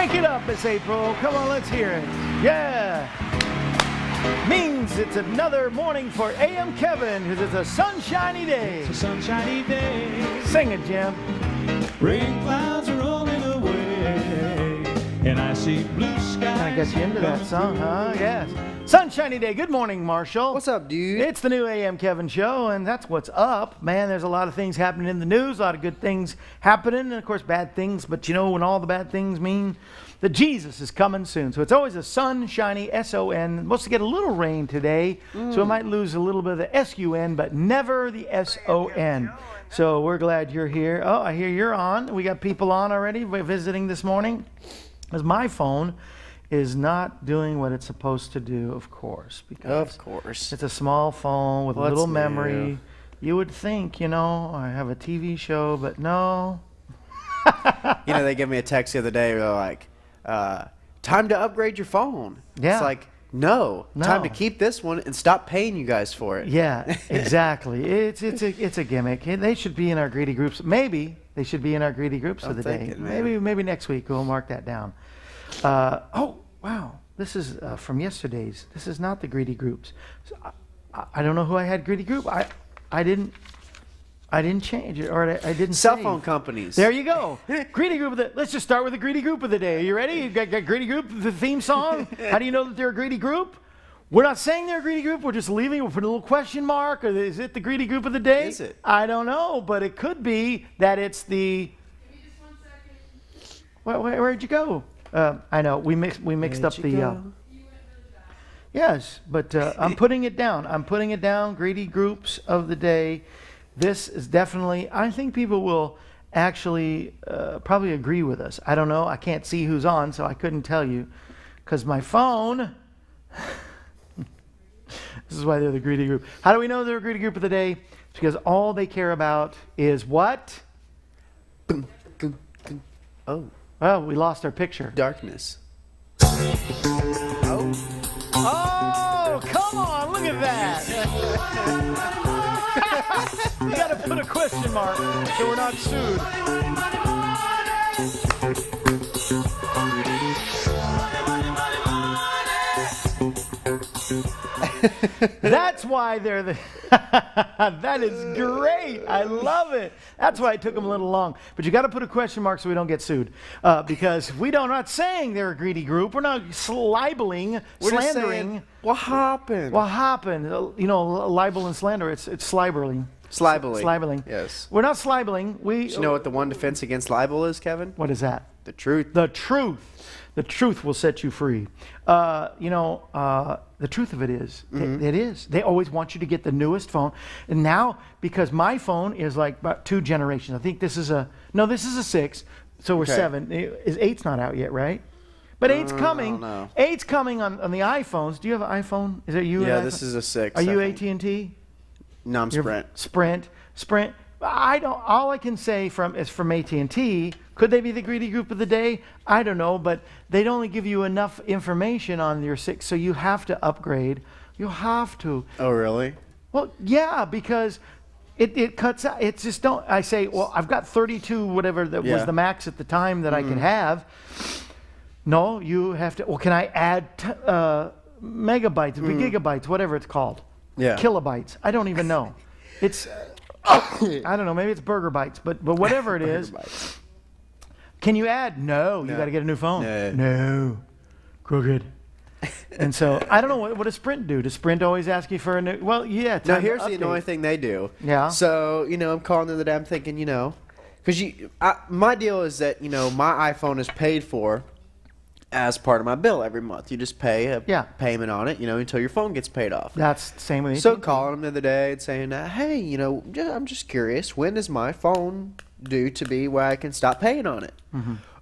Crank it up, Miss April. Come on, let's hear it. Yeah. Means it's another morning for AM Kevin, because it's a sunshiny day. It's a sunshiny day. Sing it, Jim. Rain clouds are rolling away, and I see blue skies. Kind of get you into that song, huh? Yes. Sunshiny day. Good morning, Marshall. What's up, dude? It's the new AM Kevin show, and that's what's up. Man, there's a lot of things happening in the news, a lot of good things happening, and of course bad things, but you know when all the bad things mean that Jesus is coming soon. So it's always a sunshiny S-O-N. Supposed to get a little rain today, so it might lose a little bit of the S-U-N, but never the S-O-N. So we're glad you're here. Oh, I hear you're on. We got people on already visiting this morning. Because my phone is not doing what it's supposed to do, of course. Because it's a small phone with a little memory. You would think, you know, I have a TV show, but no. You know, they gave me a text the other day. They're like, time to upgrade your phone. Yeah. It's like, no, time to keep this one and stop paying you guys for it. Yeah, exactly. It's a gimmick. They should be in our greedy groups. Maybe they should be in our greedy groups of the day. Maybe next week we'll mark that down. Oh, wow. This is from yesterday's. This is not the greedy groups. So I don't know who I had greedy group. I didn't change it, or I didn't Cell save. phone companies. There you go. Greedy group of the. Let's just start with the greedy group of the day. Are you ready? You got greedy group, the theme song. How do you know that they're a greedy group? We're not saying they're a greedy group. We're just leaving. We'll put a little question mark. Or is it the greedy group of the day? Is it? I don't know, but it could be that it's the. Give me just 1 second. Where'd you go? I know we mixed up the. Yes, but I'm putting it down. I'm putting it down. Greedy groups of the day. This is definitely. I think people will actually probably agree with us. I don't know. I can't see who's on, so I couldn't tell you, because my phone. This is why they're the greedy group. How do we know they're a greedy group of the day? It's because all they care about is what? Oh. Well, we lost our picture. Darkness. Oh, come on, look at that. We got to put a question mark so we're not sued. That's why they're the. That is great. I love it. That's why it took them a little long. But you got to put a question mark so we don't get sued, because we're not saying they're a greedy group. We're not libeling, slandering. Saying, what happened? What happened? You know, libel and slander. It's slibeling. Slibeling. Slibeling. Yes. We're not slibeling. Do you know what the one defense against libel is, Kevin? What is that? The truth. The truth. The truth will set you free. The truth of it is, it is. They always want you to get the newest phone. And now, because my phone is like about 2 generations. I think this is this is a 6. So we're 7. 8's not out yet, right? But 8's coming. I don't know. 8's coming on the iPhones. Do you have an iPhone? Is it you? Yeah, this is a 6. Are you AT&T? No, I'm Sprint. Sprint. I don't. All I can say is from AT&T. Could they be the greedy group of the day? I don't know, but they'd only give you enough information on your 6, so you have to upgrade. You have to. Oh, really? Well, yeah, because it cuts out. It's just don't. I say, well, I've got 32, whatever that was the max at the time that I can have. No, you have to. Well, can I add megabytes, gigabytes, whatever it's called? Yeah. Kilobytes. I don't even know. It's. I don't know. Maybe it's burger bites, but whatever it is. Bites. Can you add? No. You got to get a new phone. No. Crooked. And so I don't know what does Sprint do? Does Sprint always ask you for a new? Well, yeah. Now here's the annoying thing they do. Yeah. So I'm calling the other day. I'm thinking, because my deal is that my iPhone is paid for as part of my bill every month. You just pay a payment on it, until your phone gets paid off. That's the same with me. So calling them the other day and saying, hey, I'm just curious, when is my phone due to be where I can stop paying on it?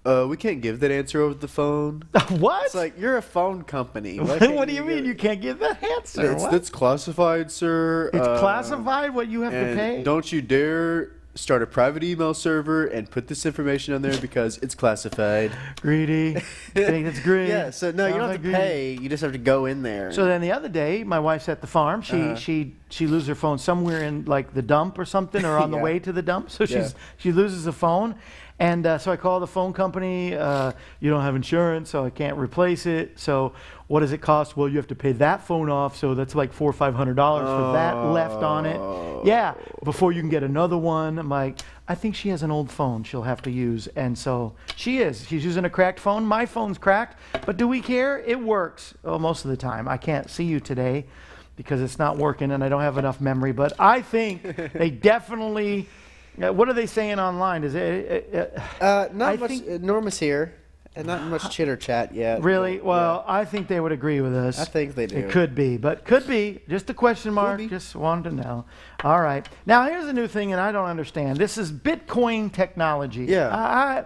We can't give that answer over the phone. What? It's like, you're a phone company. What do you mean you can't give that answer? It's classified, sir. It's classified what you have to pay? Don't you dare start a private email server and put this information on there because it's classified. Greedy. I think it's greedy. Yeah, so no, you don't have to pay. You just have to go in there. So then the other day, my wife's at the farm. She loses her phone somewhere in like the dump or something, or on the way to the dump. So she loses a phone, And so I call the phone company. You don't have insurance, so I can't replace it. So what does it cost? Well, you have to pay that phone off. So that's like $400 or $500 for that left on it. Yeah, before you can get another one. I'm like, I think she has an old phone she'll have to use. And so she is. She's using a cracked phone. My phone's cracked. But do we care? It works most of the time. I can't see you today because it's not working and I don't have enough memory. But I think they definitely... What are they saying online? Is it? Not much. Norma's here, and not much chitter chat yet. Really? Well, I think they would agree with us. I think they do. It could be, but could be. Just a question mark. Just wanted to know. All right. Now here's a new thing, and I don't understand. This is Bitcoin technology. Yeah.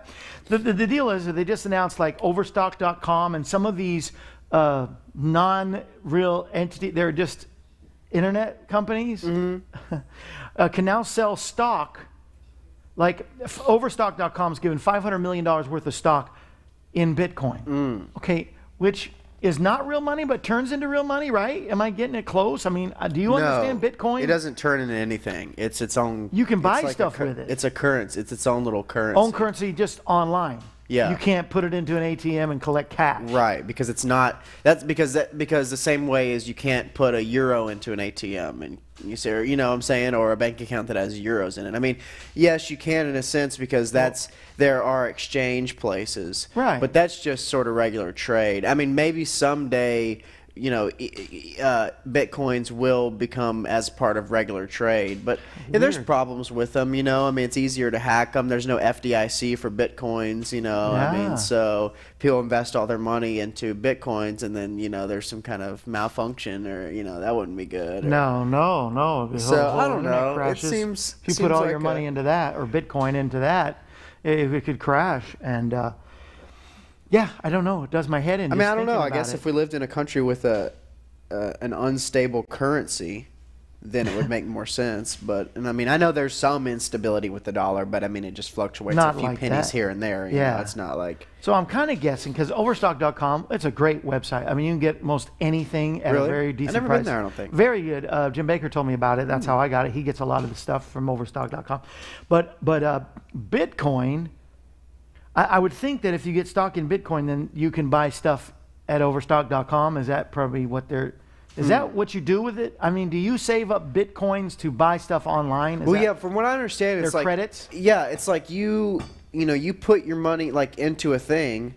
The deal is that they just announced like Overstock.com and some of these non-real entity. They're just internet companies. Can now sell stock. Like Overstock.com is given $500 million worth of stock in Bitcoin. Okay, which is not real money, but turns into real money, right? Am I getting it close? I mean, do you understand Bitcoin? It doesn't turn into anything. It's its own. You can buy stuff with it. It's a currency. It's its own little currency. Own currency, just online. Yeah. You can't put it into an ATM and collect cash. Right, because it's not. That's because the same way as you can't put a euro into an ATM and you say, or, you know what I'm saying, or a bank account that has euros in it. I mean, yes, you can in a sense because there are exchange places. Right. But that's just sort of regular trade. I mean, maybe someday, you know, Bitcoins will become as part of regular trade, but there's problems with them, you know. I mean, it's easier to hack them. There's no FDIC for Bitcoins, you know. Yeah. I mean, so people invest all their money into Bitcoins, and then, you know, there's some kind of malfunction, or, you know, that wouldn't be good. No. So I don't know. Crashes. It seems if you put all your money into that or Bitcoin into that, it could crash. And yeah, I don't know. It does my head in. I mean, I don't know. I guess if we lived in a country with an unstable currency, then it would make more sense. But, and I mean, I know there's some instability with the dollar, but I mean, it just fluctuates a few pennies here and there. You know, it's not like. So I'm kind of guessing because Overstock.com, it's a great website. I mean, you can get most anything at a very decent price. I've never been there, I don't think. Very good. Jim Baker told me about it. That's how I got it. He gets a lot of the stuff from Overstock.com. But Bitcoin, I would think that if you get stock in Bitcoin, then you can buy stuff at Overstock.com. Is that probably what they're... Is that what you do with it? I mean, do you save up Bitcoins to buy stuff online? Well, yeah, from what I understand, it's like... credits? Yeah, it's like you put your money, like, into a thing.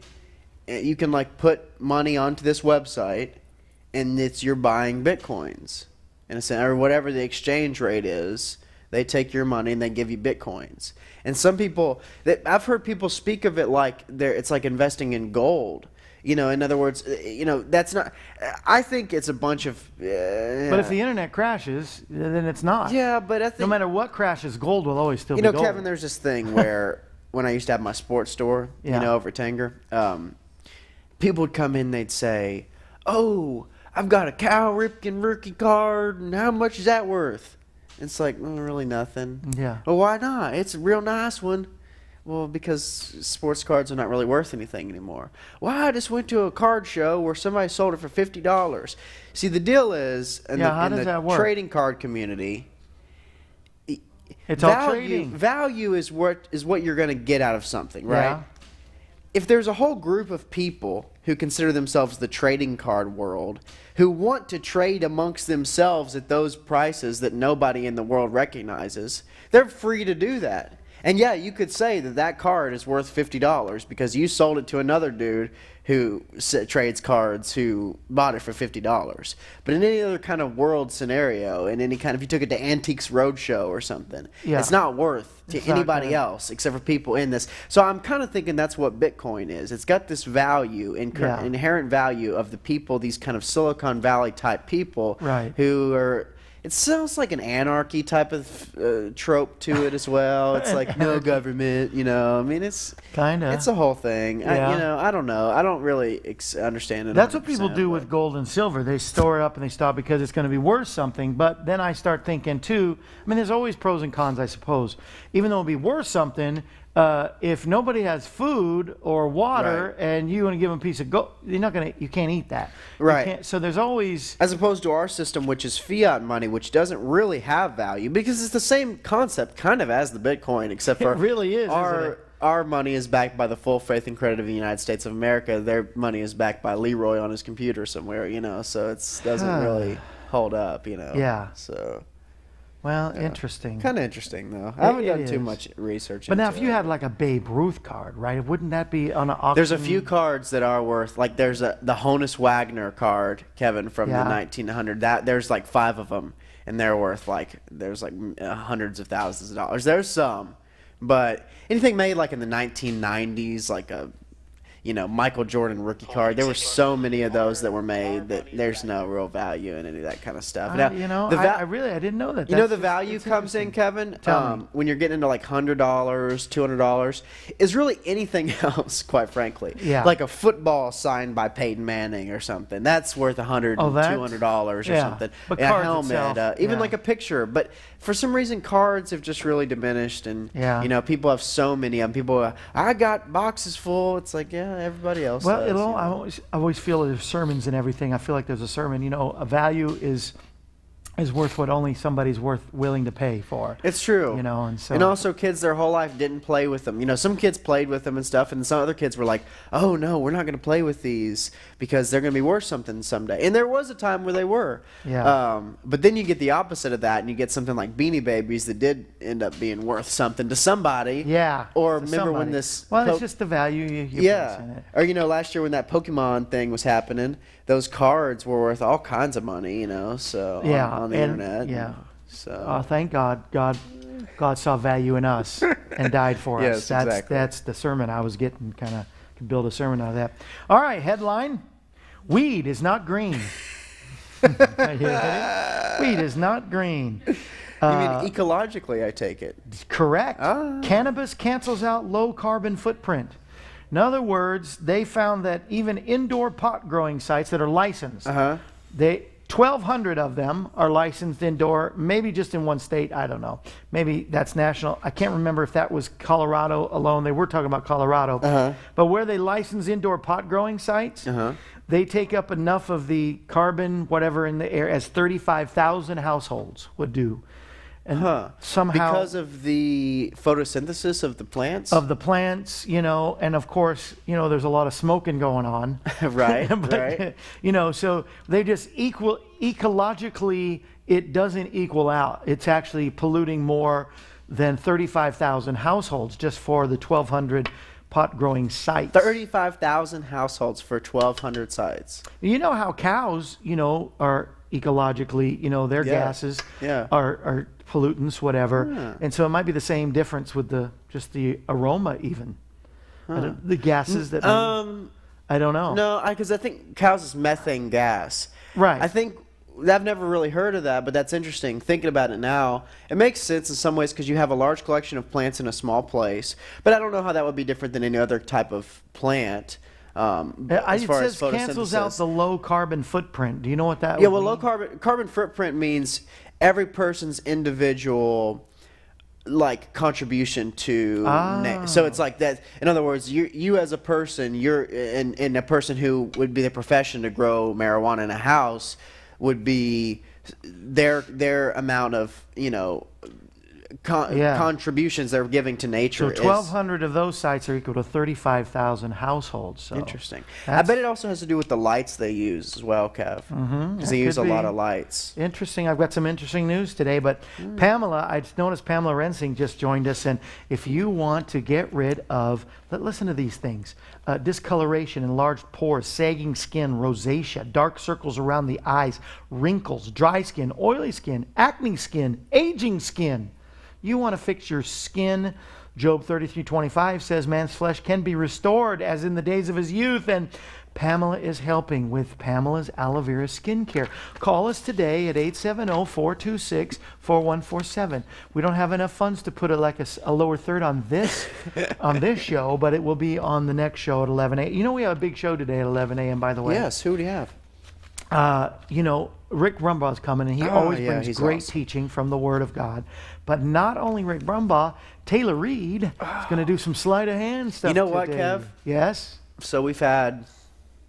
You can, like, put money onto this website, and you're buying Bitcoins. In a sense, or whatever the exchange rate is, they take your money and they give you Bitcoins. And some people... I've heard people speak of it like it's like investing in gold. You know, in other words, you know, that's not... I think it's a bunch of... But if the internet crashes, then it's not. Yeah, but I think... No matter what crashes, gold will always still be gold. You know, Kevin, there's this thing where when I used to have my sports store, you know, over at Tanger, people would come in, they'd say, oh, I've got a Cal Ripken rookie card, and how much is that worth? It's like, well, really nothing. Yeah. Well, why not? It's a real nice one. Well, because sports cards are not really worth anything anymore. Well, I just went to a card show where somebody sold it for $50. See, the deal is, in the trading card community, it's all trading. Value is what you're going to get out of something, right? Yeah. If there's a whole group of people who consider themselves the trading card world, who want to trade amongst themselves at those prices that nobody in the world recognizes, they're free to do that. And yeah, you could say that card is worth $50 because you sold it to another dude who trades cards who bought it for $50. But in any other kind of world scenario, in any kind of, if you took it to Antiques Roadshow or something, it's not worth to anybody else except for people in this. So I'm kind of thinking that's what Bitcoin is. It's got this value, inherent value of the people, these kind of Silicon Valley type people who are... It sounds like an anarchy type of trope to it as well. It's like no government, you know. I mean, it's a whole thing. Yeah. I don't know. I don't really understand it. That's what people do with gold and silver. They store it up and they stop because it's going to be worth something. But then I start thinking too. I mean, there's always pros and cons, I suppose. Even though it'll be worth something, if nobody has food or water and you want to give them a piece of gold, you can't eat that. Right. So there's always... As opposed to our system, which is fiat money, which doesn't really have value because it's the same concept kind of as the Bitcoin, except for... It really is, isn't it? our money is backed by the full faith and credit of the United States of America. Their money is backed by Leroy on his computer somewhere, you know. So it doesn't really hold up, you know. Yeah. So. Well, interesting. Kind of interesting, though. I haven't done too is. much research. But now, into if you it. had like a Babe Ruth card, right? Wouldn't that be on an auction? There's a few cards that are worth, like there's the Honus Wagner card, Kevin, from the 1900. There's like 5 of them, and they're worth there's hundreds of thousands of dollars. There's some, but anything made like in the 1990s, like a Michael Jordan rookie card. There were so many of those that were made that there's no real value in any of that kind of stuff. Now, I didn't know that. The value comes in, Kevin, when you're getting into like $100, $200, is really anything else, quite frankly. Yeah. Like a football signed by Peyton Manning or something. That's worth $100, $200 or something. But a cards helmet, itself, even like a picture. But for some reason, cards have just really diminished, and people have so many of them. People, I got boxes full. It's like, everybody else does, I always feel there's sermons and everything. I feel like there's a sermon. A value is worth what only somebody's willing to pay for. It's true. And also kids their whole life didn't play with them. Some kids played with them and stuff, and some other kids were like, oh no, we're not going to play with these because they're going to be worth something someday. And there was a time where they were. Yeah. But then you get the opposite of that, and you get something like Beanie Babies that did end up being worth something to somebody. Yeah. Or remember when this... Well, it's just the value you place in it. Or, last year when that Pokemon thing was happening, those cards were worth all kinds of money, so on the internet. Yeah. So thank God. God saw value in us and died for us. That's the sermon I was getting. Kind of could build a sermon out of that. All right, headline: weed is not green. Weed is not green. You mean ecologically, I take it? Correct. Cannabis cancels out low carbon footprint. In other words, they found that even indoor pot growing sites that are licensed, 1,200 of them are licensed indoor, maybe just in one state, I don't know. Maybe that's national. I can't remember if that was Colorado alone. They were talking about Colorado. But where they license indoor pot growing sites, they take up enough of the carbon, whatever, in the air as 35,000 households would do. And somehow, because of the photosynthesis of the plants, and of course, there's a lot of smoking going on, right? But, so they just ecologically, it doesn't equal out. It's actually polluting more than 35,000 households just for the 1,200 pot growing sites. 35,000 households for 1,200 sites. You know how cows, are ecologically, their gases are pollutants, whatever, and so it might be the same difference with just the aroma, even the gases that I don't know. No, because I think cows is methane gas. Right. I think I've never really heard of that, but that's interesting. Thinking about it now, it makes sense in some ways because you have a large collection of plants in a small place. But I don't know how that would be different than any other type of plant. As far as photosynthesis, cancels out the low carbon footprint. Do you know what that? Yeah, well, low carbon footprint means every person's individual contribution to so it's like that. In other words, you as a person, you're in a person who would be the profession to grow marijuana in a house would be their amount of contributions they're giving to nature. So 1,200 of those sites are equal to 35,000 households. So interesting. I bet it also has to do with the lights they use as well, Kev. Because they use a lot of lights. Interesting. I've got some interesting news today. But Pamela, I just noticed Pamela Rensing just joined us. And if you want to get rid of, listen to these things: discoloration, enlarged pores, sagging skin, rosacea, dark circles around the eyes, wrinkles, dry skin, oily skin, acne skin, aging skin. You want to fix your skin. Job 33:25 says man's flesh can be restored as in the days of his youth, and Pamela is helping with Pamela's Aloe Vera Skincare. Call us today at 870-426-4147. We don't have enough funds to put a lower third on this show, but it will be on the next show at 11 a.m. We have a big show today at 11 a.m., by the way. Yes, who do you have? Rick Brumbaugh's coming, and he always brings great teaching from the Word of God. But not only Rick Brumbaugh, Taylor Reed is going to do some sleight of hand stuff. You know today. what, Kev? Yes. So we've had,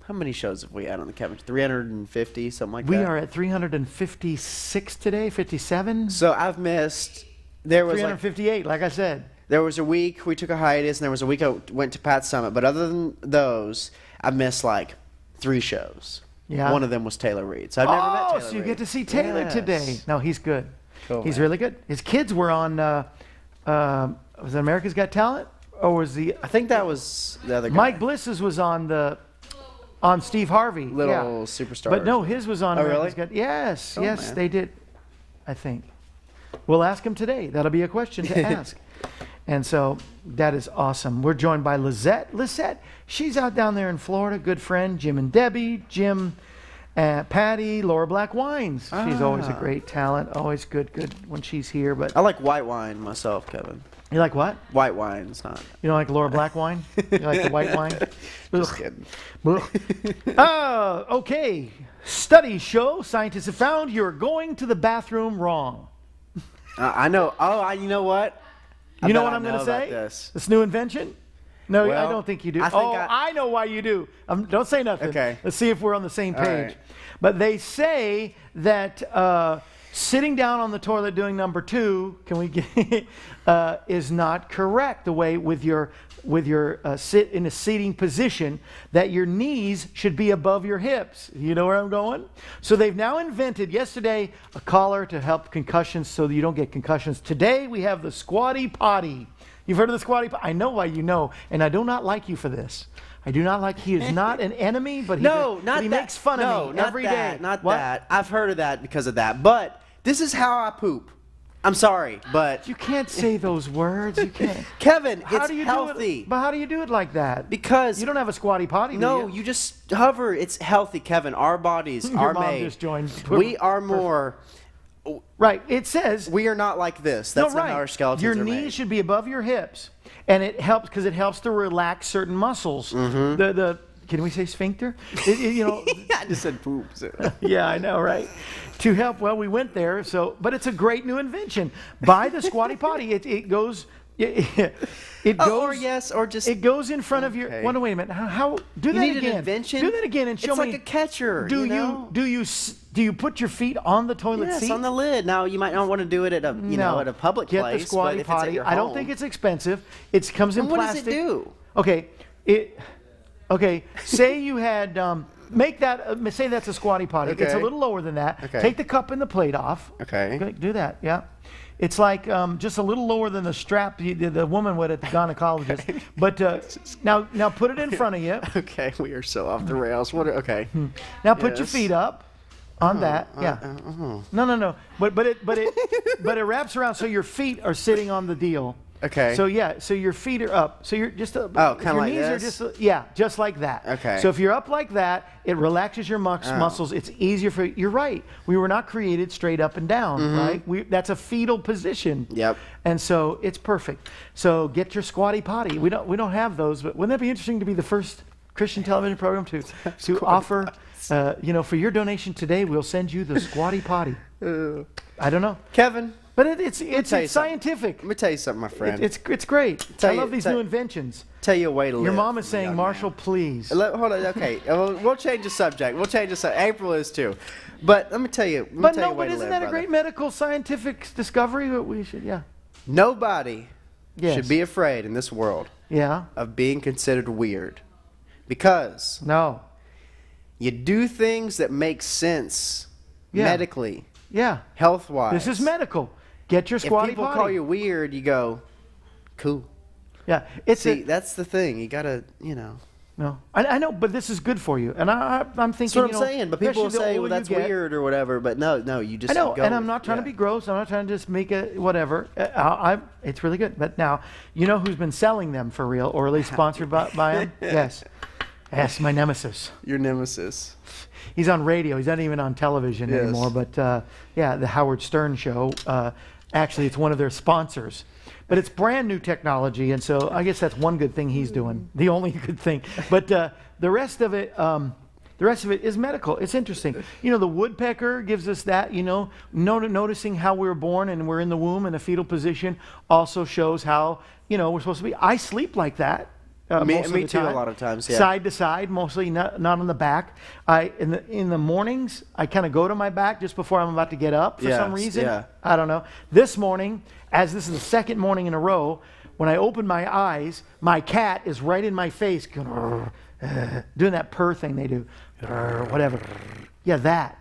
how many shows have we had on the Kevin? 350, something like that. We are at 356 today, 57. So I've missed. There was 358, like I said. There was a week we took a hiatus, and there was a week I went to Pat's Summit. But other than those, I missed like 3 shows. Yeah. One of them was Taylor Reed. So I've never met Taylor so you Reed. get to see Taylor Yes. today. No, he's good. Cool, He's man. really good. His kids were on, was it America's Got Talent? Or was the, I think that was the other guy. Mike Bliss's was on Steve Harvey. Little yeah. superstar. But no, his was on Oh, America's really? Got, yes, Oh, yes, man. they did, I think. We'll ask him today. That'll be a question to ask. And so that is awesome. We're joined by Lisette. Lisette, she's out down there in Florida. Good friend, Jim and Debbie, Jim, Patty, Laura Black Wines. She's always a great talent. Always good when she's here. But I like white wine myself, Kevin. you like what? White wine, it's not. You don't like Laura Black Wine? You like the white wine? Just Ugh. kidding. Okay. Studies show scientists have found you're going to the bathroom wrong. I know. Oh, you know what? I You know bet what I I'm going to about say? This. This new invention? No, I Well, don't think you do. I think I know why you do. Don't say nothing. Okay. Let's see if we're on the same All page. right. But they say that sitting down on the toilet doing number 2, can we get, is not correct. The way with your sit in a seating position, that your knees should be above your hips. You know where I'm going? So they've now invented yesterday a collar to help concussions so that you don't get concussions. Today we have the Squatty Potty. You've heard of the Squatty Potty? I know why you know, and I do not like you for this. I do not like. He is not an enemy, but he No, not he that. makes fun of me not every that, day. Not What? that. I've heard of that because of that. But this is how I poop. I'm sorry, but You can't say those words. You can't. Kevin, How it's do you healthy. do it? But how do you do it like that? Because you don't have a Squatty Potty. do no, you? you just hover. It's healthy, Kevin. Our bodies Your are mom made. just joined. We are more. Right. It says We are not like this. That's no, not right. how our skeletons Your are knees made. should be above your hips, and it helps because it helps to relax certain muscles. Mm-hmm. The can we say sphincter? You know. I just said poop. Yeah, I know, right? To help, well, we went there. So, but it's a great new invention. Buy the Squatty Potty. It goes. It goes. Or yes, or just. It goes in front of your. Okay. Wait a minute. How do You that need again? an invention. Do that again and show it's me. like a catcher. do you know? do you put your feet on the toilet Yes, seat? on the lid. Now you might not want to do it at a at a public Get place. the Squatty but if it's at Potty. your I don't home- think it's expensive. It comes in And what plastic. does it do? Okay. Say you had make that. Say that's a Squatty Potty. It's a Okay. little lower than that. Okay. Take the cup and the plate off. Okay. Do that. Yeah. It's like just a little lower than the strap the woman would at the gynecologist. But now put it in front of you. Okay, we are so off the rails. Okay. Now put your Yes. feet up on that. Yeah. No. But it wraps around so your feet are sitting on the deal. Okay. So yeah, so your feet are up. So you're just kinda your like knees are this? just just like that. Okay. So if you're up like that, it relaxes your muscles. It's easier for you're right. We were not created straight up and down, right? That's a fetal position. Mm-hmm. Yep. And so it's perfect. So get your Squatty Potty. We don't have those, but wouldn't that be interesting to be the first Christian television program to offer for your donation today, we'll send you the Squatty Potty. I don't know. Kevin, But it's tell you something. scientific. let me tell you something, my friend. It's great. Tell I you- love these tell- new inventions. tell you a way to live. Your mom is for a saying, young Marshall, man. please. Hold on. Okay. We'll change the subject. April is too. But let me tell you. But a way to isn't live, that a brother. great medical scientific discovery? That we should, yeah. Nobody Yes. should be afraid in this world Yeah. of being considered weird, because No. you do things that make sense Yeah. medically, Yeah. health-wise. This is medical. Get your If Squatty people Potty. call you weird, you go, cool. Yeah. It's See, that's the thing. You gotta, no. I know, but this is good for you. And I'm thinking. That's what I'm saying. But people will especially the say, older well, you that's get- weird or whatever. But no, you just I know, go and I'm with- not trying to yeah. be gross. I'm not trying to just make it whatever. It's really good. But now, you know who's been selling them for real, or at least sponsored by them? Yes. Yes, my nemesis. Your nemesis. He's on radio. He's not even on television Yes. anymore. But the Howard Stern show. Actually, it's one of their sponsors. But it's brand new technology, and so I guess that's one good thing he's doing. The only good thing. But the rest of it. The rest of it is medical. It's interesting. You know, the woodpecker gives us that, noticing how we were born and we're in the womb in a fetal position also shows how, we're supposed to be. I sleep like that. Me most of the too, a time. lot of times, yeah. Side to side, mostly not on the back. In the mornings, I kind of go to my back just before I'm about to get up for some Yes, reason. yeah. I don't know. This morning, as this is the second morning in a row, when I open my eyes, my cat is right in my face, doing that purr thing they do, whatever. Yeah, that.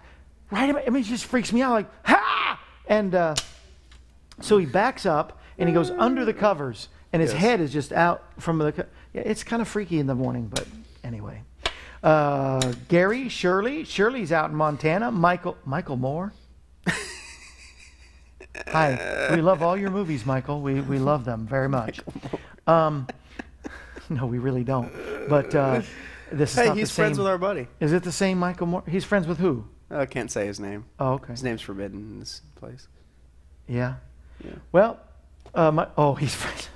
Right? I mean, it just freaks me out. Like, ha! And so he backs up and he goes under the covers, and his head is just out from the. Yeah, it's kind of freaky in the morning, but anyway. Gary, Shirley's out in Montana. Michael Moore. Hi, we love all your movies, Michael. We love them very much. No, we really don't. But this is not the same. He's friends with our buddy. Is it the same Michael Moore? He's friends with who? I can't say his name. Oh, okay. His name's forbidden in this place. Yeah. Yeah. Well, he's friends.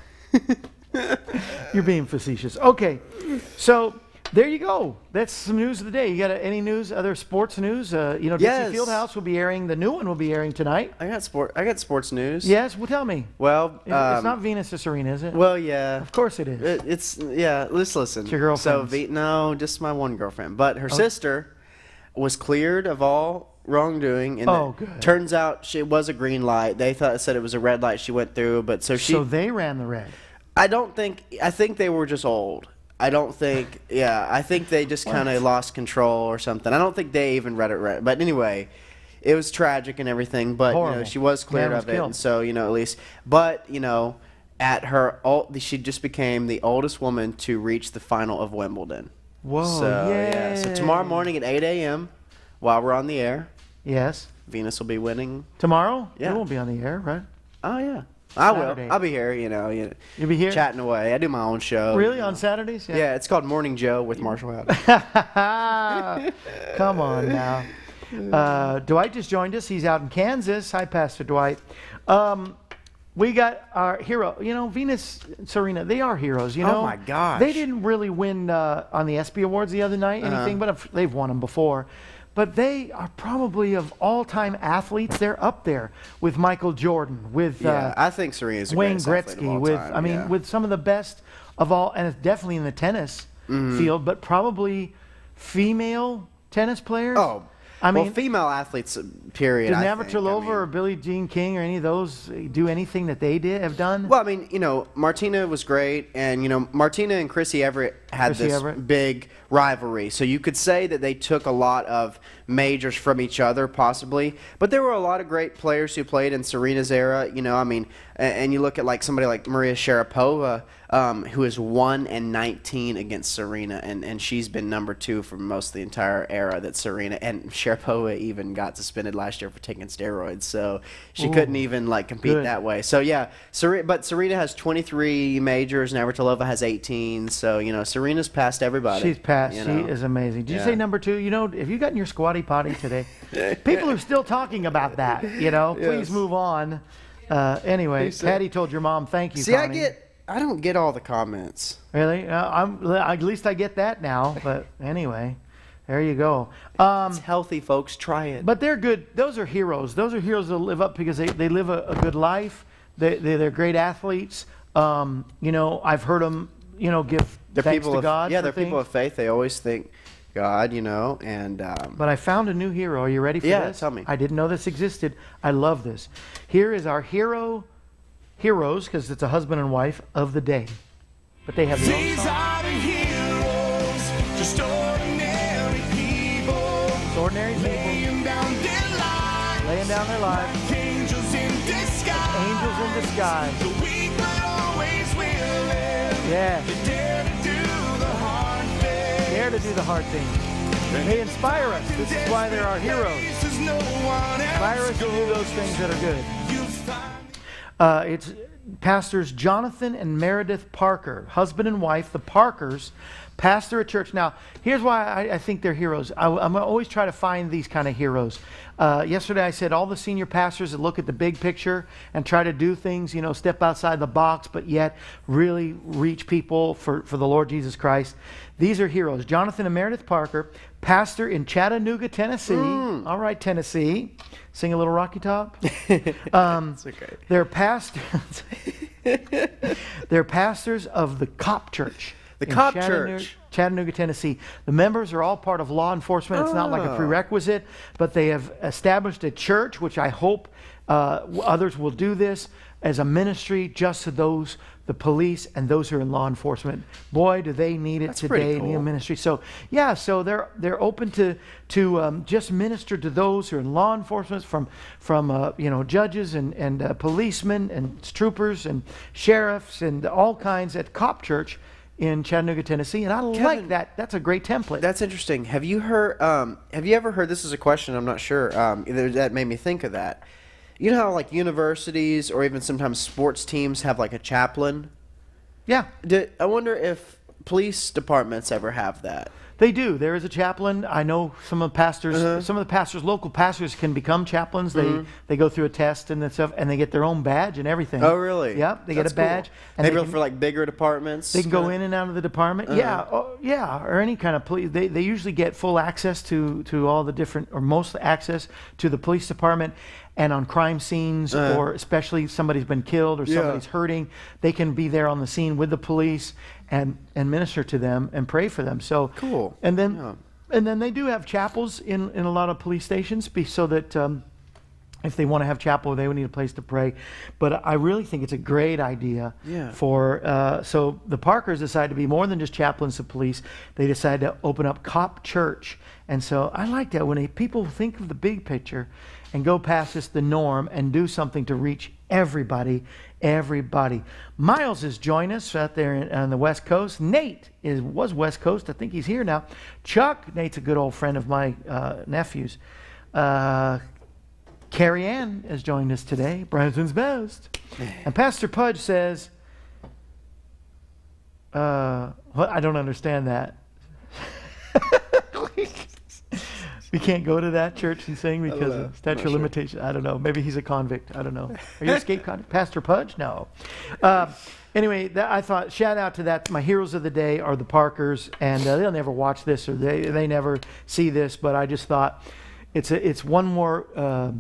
You're being facetious. Okay, so there you go. That's some news of the day. You got any news? Other sports news? Dixie Fieldhouse will be airing. The new one will be airing tonight. I got sports news. Yes. Well, tell me. Well, it's not Venus or Serena, is it? Well, yeah. Of course it is. Let's listen. It's your girlfriend. So no, just my one girlfriend. But her sister was cleared of all wrongdoing, and good. Turns out she was a green light. They said it was a red light she went through, but so they ran the red. I think they were just old. I don't think, I think they just kind of lost control or something. I don't think they even read it right. But anyway, it was tragic and everything, but she was cleared of it, and so, at least, but, at her, she just became the oldest woman to reach the final of Wimbledon. Whoa, So tomorrow morning at 8 a.m., while we're on the air, yes, Venus will be winning. Tomorrow? Yeah. It won't be on the air, right? Oh, yeah. I Saturday. will. I'll be here, You'll be here? chatting away. I do my own show. Really? On Saturdays? Yeah, it's called Morning Joe with Marshall Howden. Come on now. Dwight just joined us. He's out in Kansas. Hi, Pastor Dwight. We got our hero. Venus and Serena, they are heroes, Oh, my gosh. They didn't really win on the ESPY Awards the other night, anything, but they've won them before. But they are probably, of all-time athletes, they're up there with Michael Jordan, with I think Serena's Wayne Gretzky, with some of the best of all, and it's definitely in the tennis field, but probably female tennis players. Oh, female athletes, period. Did Navratilova or Billie Jean King or any of those do anything that they have done? Well, Martina was great, and, Martina and Chrissy Everett had big rivalry. So you could say that they took a lot of majors from each other, possibly. But there were a lot of great players who played in Serena's era, and you look at somebody like Maria Sharapova, who is 1-19 against Serena, and she's been number 2 for most of the entire era that Serena, and Sharapova even got suspended last year for taking steroids, so she couldn't even compete that way. So yeah, but Serena has 23 majors, Navratilova has 18, so Serena's passed everybody. She's passed. She is amazing. Did you say number 2? Have you gotten your squatty potty today? People are still talking about that. Please move on. Anyway, Patty told your mom thank you. See, Connie. I don't get all the comments. Really? At least I get that now. But anyway, there you go. It's healthy, folks. Try it. But they're good. Those are heroes. Those are heroes that live up because they live a good life. They're great athletes. I've heard them, give thanks to God. Yeah, they're people of faith. They always thank God, and. But I found a new hero. Are you ready for this? Yeah, tell me. I didn't know this existed. I love this. Here is our heroes, because it's a husband and wife of the day. But they have their own These song. are the heroes, just ordinary people. It's ordinary people Laying down their lives. like Angels in disguise. angels in disguise. The weak but always willing. Yeah, They dare to do the hard thing. dare to do the hard things. They inspire us. This is why they're our heroes. Places no one else Inspire us to do those things that are good. you'll find. It's pastors Jonathan and Meredith Parker, husband and wife, the Parkers, pastor at church. Now, here's why I think they're heroes. I'm always try to find these kind of heroes. Yesterday I said all the senior pastors that look at the big picture and try to do things, step outside the box, but yet really reach people for the Lord Jesus Christ. These are heroes. Jonathan and Meredith Parker, pastor in Chattanooga, Tennessee. All right, Tennessee. Sing a little Rocky Top. It's okay. They're pastors. They're pastors of the COP Church. The in COP Church. Chattanooga, Tennessee. The members are all part of law enforcement. It's not like a prerequisite, but they have established a church, which I hope others will do this as a ministry just to those the police, and those who are in law enforcement. Boy, do they need it That's pretty today in the cool. ministry. So yeah, so they're open to just minister to those who are in law enforcement, from judges and policemen and troopers and sheriffs and all kinds at Cop Church in Chattanooga, Tennessee. And I like that. That's a great template. That's interesting. Have you ever heard, this is a question, I'm not sure, that made me think of that. You know how like universities or even sometimes sports teams have like a chaplain? Yeah. I wonder if police departments ever have that. They do. There is a chaplain. I know some of the pastors. Some of the pastors, local pastors, can become chaplains. They go through a test and stuff, and they get their own badge and everything. Oh, really? Yep. They get a badge. Cool. And Maybe they can, for like bigger departments. they can go in and out of the department. Yeah. Oh, yeah. Or any kind of police. They usually get full access to all the different, or most access to the police department. And on crime scenes, or especially somebody's been killed or somebody's hurting, they can be there on the scene with the police and minister to them and pray for them. So Cool. And then they do have chapels in a lot of police stations, so that if they want to have chapel, they would need a place to pray. But I really think it's a great idea for, so the Parkers decided to be more than just chaplains of police. They decided to open up Cop Church. And so I like that when people think of the big picture and go past just the norm and do something to reach everybody. Miles has joined us out there on the West Coast. Nate was West Coast. I think he's here now. Chuck, Nate's a good old friend of my nephew's. Carrie Ann has joined us today, Branson's best. And Pastor Pudge says, I don't understand that. We can't go to that church and sing because of statute of limitation. I don't know. Maybe he's a convict. I don't know. Are you a escape convict? Pastor Pudge? No. Anyway, I thought, shout out to that. My heroes of the day are the Parkers, and they'll never watch this, or they never see this, but I just thought it's one more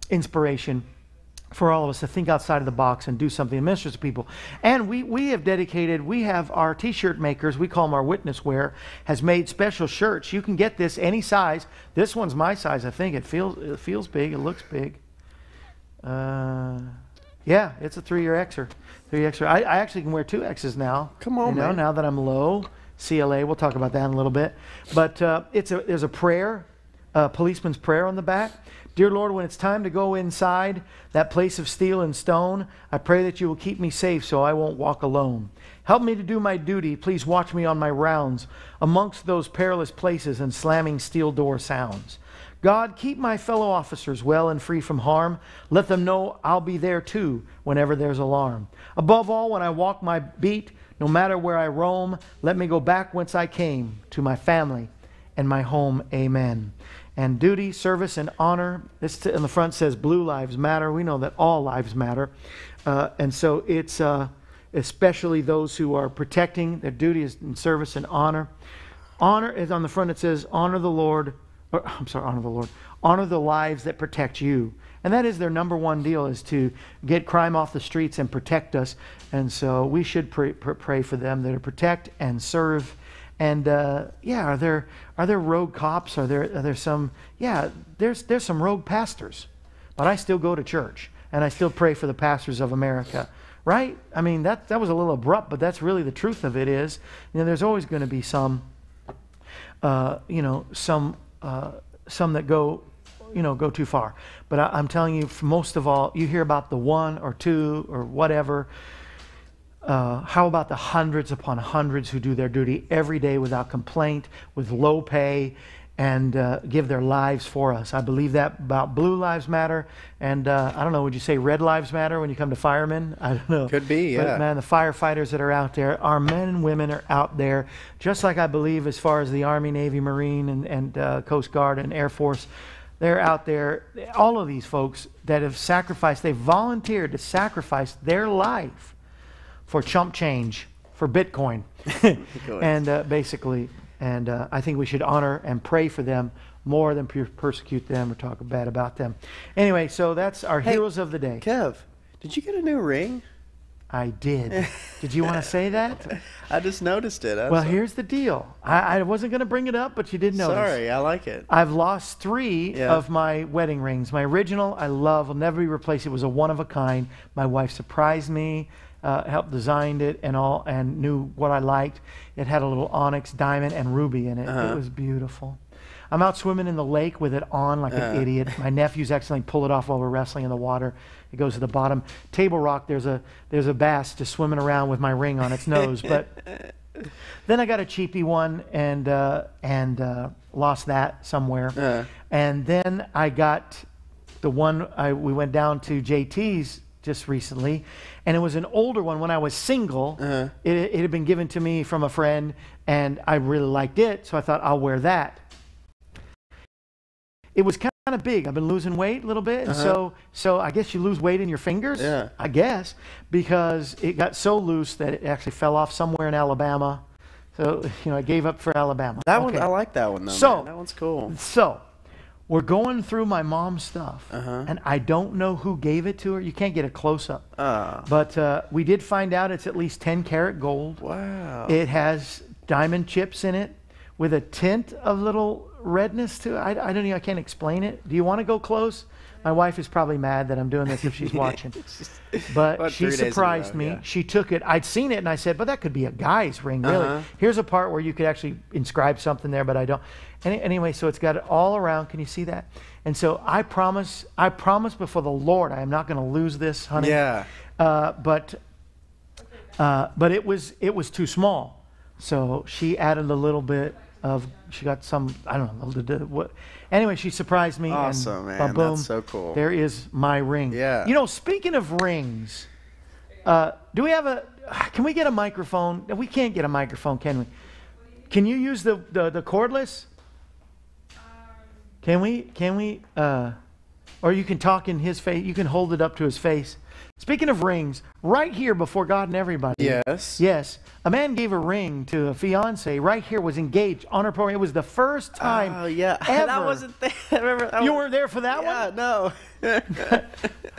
inspiration for all of us to think outside of the box and do something that ministers to people. And we have our t-shirt makers, we call them our witness wear, has made special shirts. You can get this any size. This one's my size, I think. It feels big, it looks big. Yeah, it's a 3 Xer. 3Xer. I actually can wear 2Xs now. Come on, man. Now that I'm low. CLA, we'll talk about that in a little bit. But there's a prayer, a policeman's prayer on the back. Dear Lord, when it's time to go inside that place of steel and stone, I pray that you will keep me safe so I won't walk alone. Help me to do my duty. Please watch me on my rounds amongst those perilous places and slamming steel door sounds. God, keep my fellow officers well and free from harm. Let them know I'll be there too whenever there's alarm. Above all, when I walk my beat, no matter where I roam, let me go back whence I came, to my family and my home. Amen. And duty, service, and honor. This in the front says Blue Lives Matter. We know that all lives matter. And so it's especially those who are protecting. Their duty is in service and honor. Honor is on the front. It says, honor the Lord. Honor the Lord. Honor the lives that protect you. And that is their number one deal, is to get crime off the streets and protect us. And so we should pray for them, that to protect and serve. And are there rogue cops? Are there some? Yeah, there's some rogue pastors, but I still go to church and I still pray for the pastors of America, right? I mean that was a little abrupt, but that's really the truth of it. Is there's always going to be some, some that go too far. But I'm telling you, most of all, you hear about the 1 or 2 or whatever. How about the hundreds upon hundreds who do their duty every day without complaint, with low pay, and give their lives for us? I believe that about Blue Lives Matter, and I don't know, would you say Red Lives Matter when you come to firemen? I don't know. Could be, yeah. But man, the firefighters that are out there, our men and women are out there, just like I believe as far as the Army, Navy, Marine, and Coast Guard and Air Force. They're out there, all of these folks that have sacrificed, they've volunteered to sacrifice their life for chump change, for Bitcoin. And basically, I think we should honor and pray for them more than persecute them or talk bad about them. Anyway, so that's our heroes of the day. Kev, did you get a new ring? I did. Did you want to say that? I just noticed it. Well, here's the deal. I wasn't going to bring it up, but you did notice. Sorry, I like it. I've lost 3 of my wedding rings. My original, I love, will never be replaced. It was a one of a kind. My wife surprised me helped designed it and all, and knew what I liked. It had a little onyx diamond and ruby in it. It was beautiful. I'm out swimming in the lake with it on like an idiot. My nephews accidentally pull it off while we're wrestling in the water. It goes to the bottom. Table Rock, there's a bass just swimming around with my ring on its nose. But then I got a cheapy one and lost that somewhere. And then I got the one we went down to JT's just recently, and it was an older one when I was single. It had been given to me from a friend, and I really liked it, so I thought I'll wear that. It was kind of big. I've been losing weight a little bit, and so I guess you lose weight in your fingers. I guess, because it got so loose that it actually fell off somewhere in Alabama. So I gave up for Alabama. That one, I like that one though. Man. That one's cool. So we're going through my mom's stuff, and I don't know who gave it to her. You can't get a close-up. But we did find out it's at least 10 karat gold. Wow. It has diamond chips in it with a tint of little redness to it. I don't know. I can't explain it. Do you want to go close? My wife is probably mad that I'm doing this if she's watching. But she surprised me. Yeah. She took it. I'd seen it, and I said, but that could be a guy's ring, really. Here's a part where you could actually inscribe something there, but I don't. Anyway, so it's got it all around. Can you see that? And so I promise before the Lord, I am not going to lose this, honey. Yeah. But it was too small. So she added a little bit of, she got some, I don't know what. Anyway, she surprised me. Awesome, and man. Boom, that's so cool. There is my ring. Yeah. Speaking of rings, do we have can we get a microphone? We can't get a microphone, can we? Can you use the cordless? Can we, or you can talk in his face, you can hold it up to his face. Speaking of rings, right here before God and everybody. Yes. Yes. A man gave a ring to a fiance right here, was engaged on her program. It was the first time ever. I wasn't there. Remember, you weren't there for that one? Yeah, no.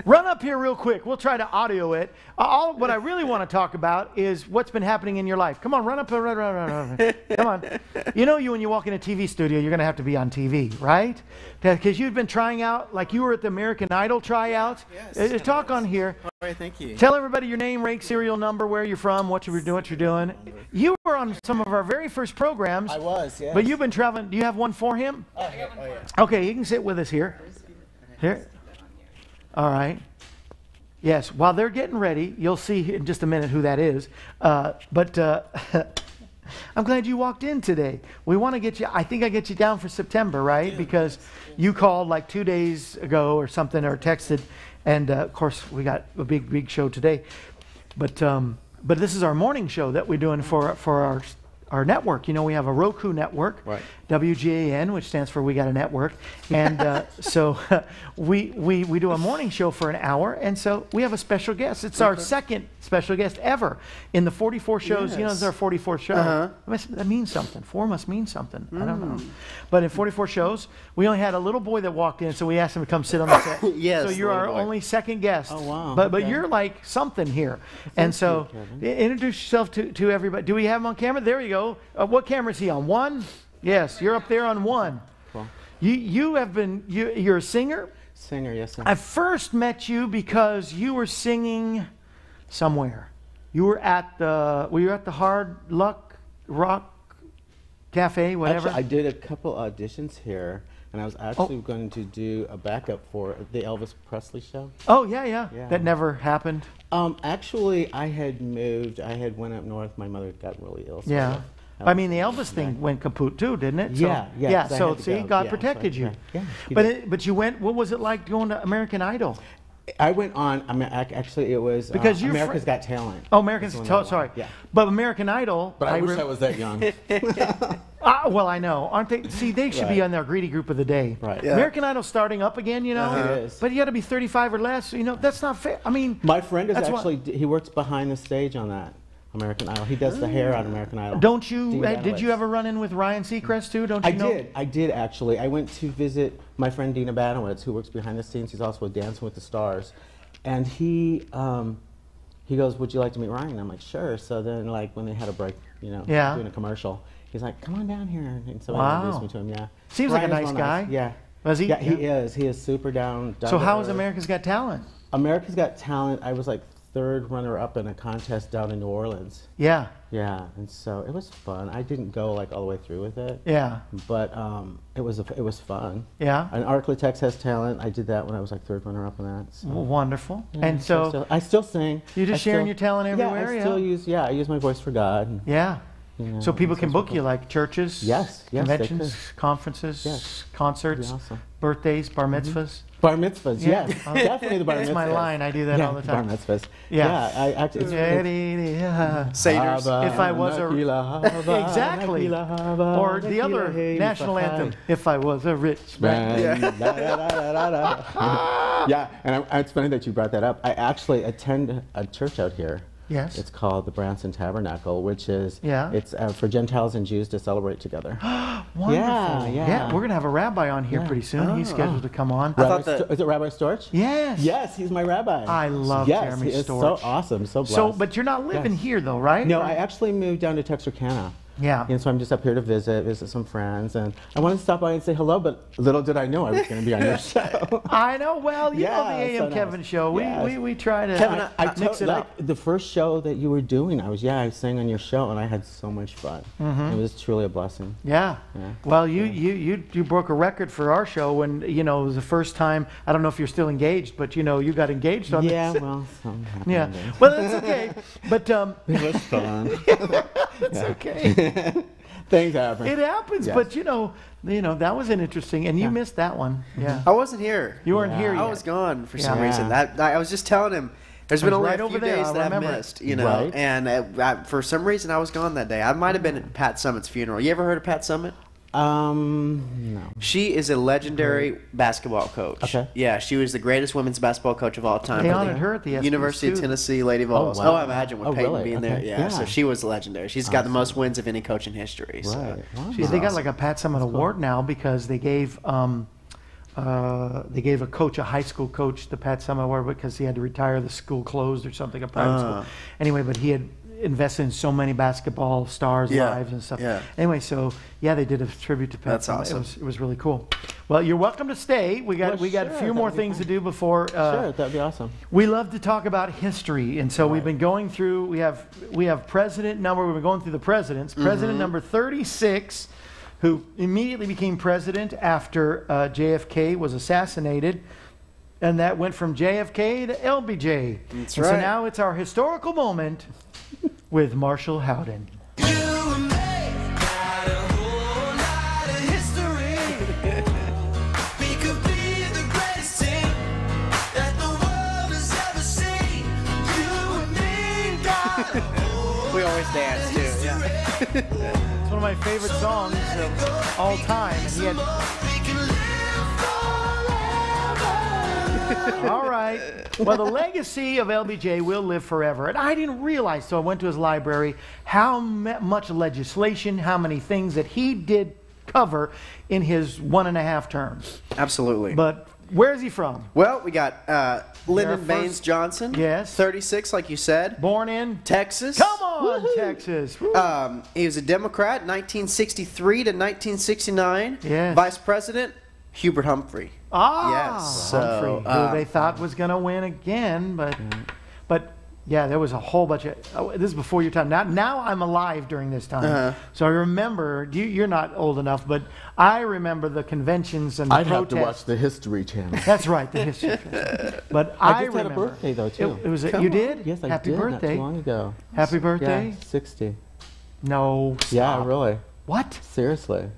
Run up here real quick. We'll try to audio it. What I really want to talk about is what's been happening in your life. Come on, run up. Run. Come on. When you walk in a TV studio, you're going to have to be on TV, right? Because you've been trying out, like you were at the American Idol tryouts. Yes. Talk on here. All right, thank you. Tell everybody your name, rank, serial number, where you're from, what you're doing. You were on some of our very first programs. I was, yes. But you've been traveling. Do you have one for him? Oh, yeah. Okay, you can sit with us here. Here. All right. Yes, while they're getting ready, you'll see in just a minute who that is. But I'm glad you walked in today. We want to get you, I think I get you down for September, right? Because you called like 2 days ago or something, or texted. And of course, we got a big show today. But this is our morning show that we're doing for our network. We have a Roku network, right. WGAN, which stands for We Got a Network. And so we do a morning show for an hour. And so we have a special guest. It's our second special guest ever in the 44 shows. Yes. It's our 44th show. That means something. 4 must mean something. I don't know. But in 44 shows, we only had a little boy that walked in, so we asked him to come sit on the set. Yes. So you're our only second guest. Oh, wow. But you're like something here. And so introduce yourself to everybody. Do we have him on camera? There you go. What camera is he on? 1? Yes, you're up there on 1. Cool. You're a singer? Singer, yes, sir. I first met you because you were singing somewhere. You were at the Hard Luck Rock Cafe, whatever? Actually, I did a couple auditions here, and I was actually going to do a backup for the Elvis Presley show. Oh, yeah. That never happened. Actually, I had moved. I had went up north. My mother got really ill. So Yeah. I mean, the Elvis thing went kaput too, didn't it? So, yeah. So see, God protected you. Yeah. But you went. What was it like going to American Idol? I went on. actually, it was because you're America's Got Talent. Oh, sorry. Yeah. But American Idol. But I wish I was that young. Well, I know, aren't they? See, they should be on their greedy group of the day. Right. Yeah. American Idol's starting up again, It is. But you got to be 35 or less. That's not fair. I mean, My friend is actually he works behind the stage on that American Idol. He does the hair on American Idol. Don't you? Did you ever run in with Ryan Seacrest too? Don't you know? I did actually. I went to visit my friend Dina Banowitz, who works behind the scenes. He's also with Dancing with the Stars, and he goes, "Would you like to meet Ryan?" I'm like, "Sure." So then, like when they had a break, doing a commercial, he's like, "Come on down here," and so I introduced me to him. Yeah, seems like a nice guy. Yeah, was he? Yeah, he is. He is super down. So how was America's Got Talent? America's Got Talent. I was like third runner-up in a contest down in New Orleans. Yeah. Yeah, and so it was fun. I didn't go like all the way through with it. Yeah. But it was fun. Yeah. And Arklatex Has Talent. I did that when I was like third runner-up in that. So. Wonderful. Yeah, And so I still sing. you're just sharing your talent everywhere. Yeah, I use my voice for God. And, Yeah. you know, So people it's can so book cool. you like churches, Yes, yes, they conventions, conferences, Yes. concerts, That'd be awesome. birthdays, bar mitzvahs. Bar mitzvahs, Yeah. yes, definitely the bar mitzvahs. That's my line. I do that yeah, all the time. Bar mitzvahs. Yeah. I actually. Satyrs. If I was a- Exactly. Or the other national anthem, If I Was a Rich Man. Yeah, and it's funny that you brought that up. I actually attend a church out here. Yes. It's called the Branson Tabernacle, which is Yeah. it's for Gentiles and Jews to celebrate together. Wonderful. Yeah. We're going to have a rabbi on here Yeah. pretty soon. He's scheduled to come on. I thought that- Is it Rabbi Storch? Yes. Yes, he's my rabbi. I love yes, Jeremy he is Storch. so awesome, so blessed. So, but you're not living Yes. here though, right? No, I actually moved down to Texarkana. Yeah. And so I'm just up here to visit some friends, and I wanted to stop by and say hello, but little did I know I was going to be on your show. I know. Well, you know the Yeah, AM so nice. Kevin show. Yes. We try to Kevin, mix it like, up. the first show that you were doing, I sang on your show, and I had so much fun. It was truly a blessing. Yeah. Yeah. Well, you broke a record for our show when it was the first time. I don't know if you're still engaged, but you got engaged on Yeah, this. well, something happened. Yeah. and Well, that's okay. But it was fun. it's okay. Things happen. It happens. Yes. But that was an interesting, and you Yeah. missed that one. Yeah. I wasn't here. You weren't Yeah. here yet. I was gone for some Yeah. reason. I was just telling him. There's been was only right a over few there, days I that I've remember it. missed, Right. and for some reason I was gone that day. I might have been at Pat Summitt's funeral. You ever heard of Pat Summitt? No. She is a legendary basketball coach. Okay. Yeah, she was the greatest women's basketball coach of all time. They for the honored her at the ESPYs, University of too. Tennessee Lady Vols. wow. I imagine with Oh, Peyton really? being there. Okay. Yeah, so Yeah. she was legendary. She's got the most wins of any coach in history. So. Right. Wow. See, they got like a Pat Summitt Award now because they gave a coach, a high school coach, the Pat Summitt Award because he had to retire. The school closed or something, a private school. Anyway, but he had invested in so many basketball stars' Yeah, lives and stuff. yeah. Anyway, so yeah, they did a tribute to Pat That's Summitt. awesome. It was really cool. Well, you're welcome to stay. We got Well, a sure, few more that'd be things to fine. do before. Sure, that'd be awesome. We love to talk about history, and so we've been going through. We have president number. We've been going through the presidents. President number 36, who immediately became president after JFK was assassinated, and that went from JFK to LBJ. That's and So right. now it's our historical moment with Marshall Howden. We always dance too. Yeah. It's one of my favorite songs of all time. And he had. All right. Well, the legacy of LBJ will live forever. And I didn't realize, so I went to his library, how much legislation, how many things that he did cover in his 1.5 terms. Absolutely. But where is he from? Well, we got Lyndon first- Baines Johnson. Yes. 36, like you said. Born in Texas. Come on, Texas. Woo. He was a Democrat, 1963 to 1969. Yes. Vice President Hubert Humphrey. Yes. So, Humphrey, who they thought was going to win again, but yeah, there was a whole bunch of. This is before your time. Now I'm alive during this time, so I remember. You're not old enough, but I remember the conventions and the I'd have to watch protests. the History Channel. That's right, the history. But I I just had a remember. birthday, though, too. It was. Come You on. did? Yes, I Happy did not birthday. too long ago. Happy birthday. Yeah, 60. No. Stop. Yeah, really. What? Seriously.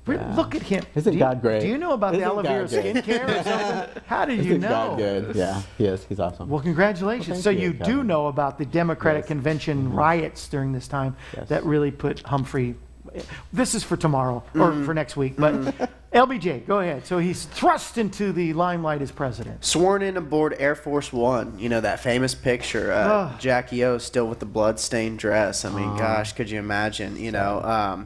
Yeah. Look at him. Isn't Do you- God great? Do you know about the Isn't aloe vera God good? skincare or something? How did you Isn't know? God good? Yeah, he is. He's awesome. Well, congratulations. Well, So thank you you, do Kevin. know about the Democratic Yes. Convention riots during this time Yes. that really put Humphrey. This is for tomorrow or for next week, but LBJ, go ahead. So he's thrust into the limelight as president. Sworn in aboard Air Force One. You know, that famous picture. Jackie O still with the blood-stained dress. I mean, gosh, could you imagine? You know,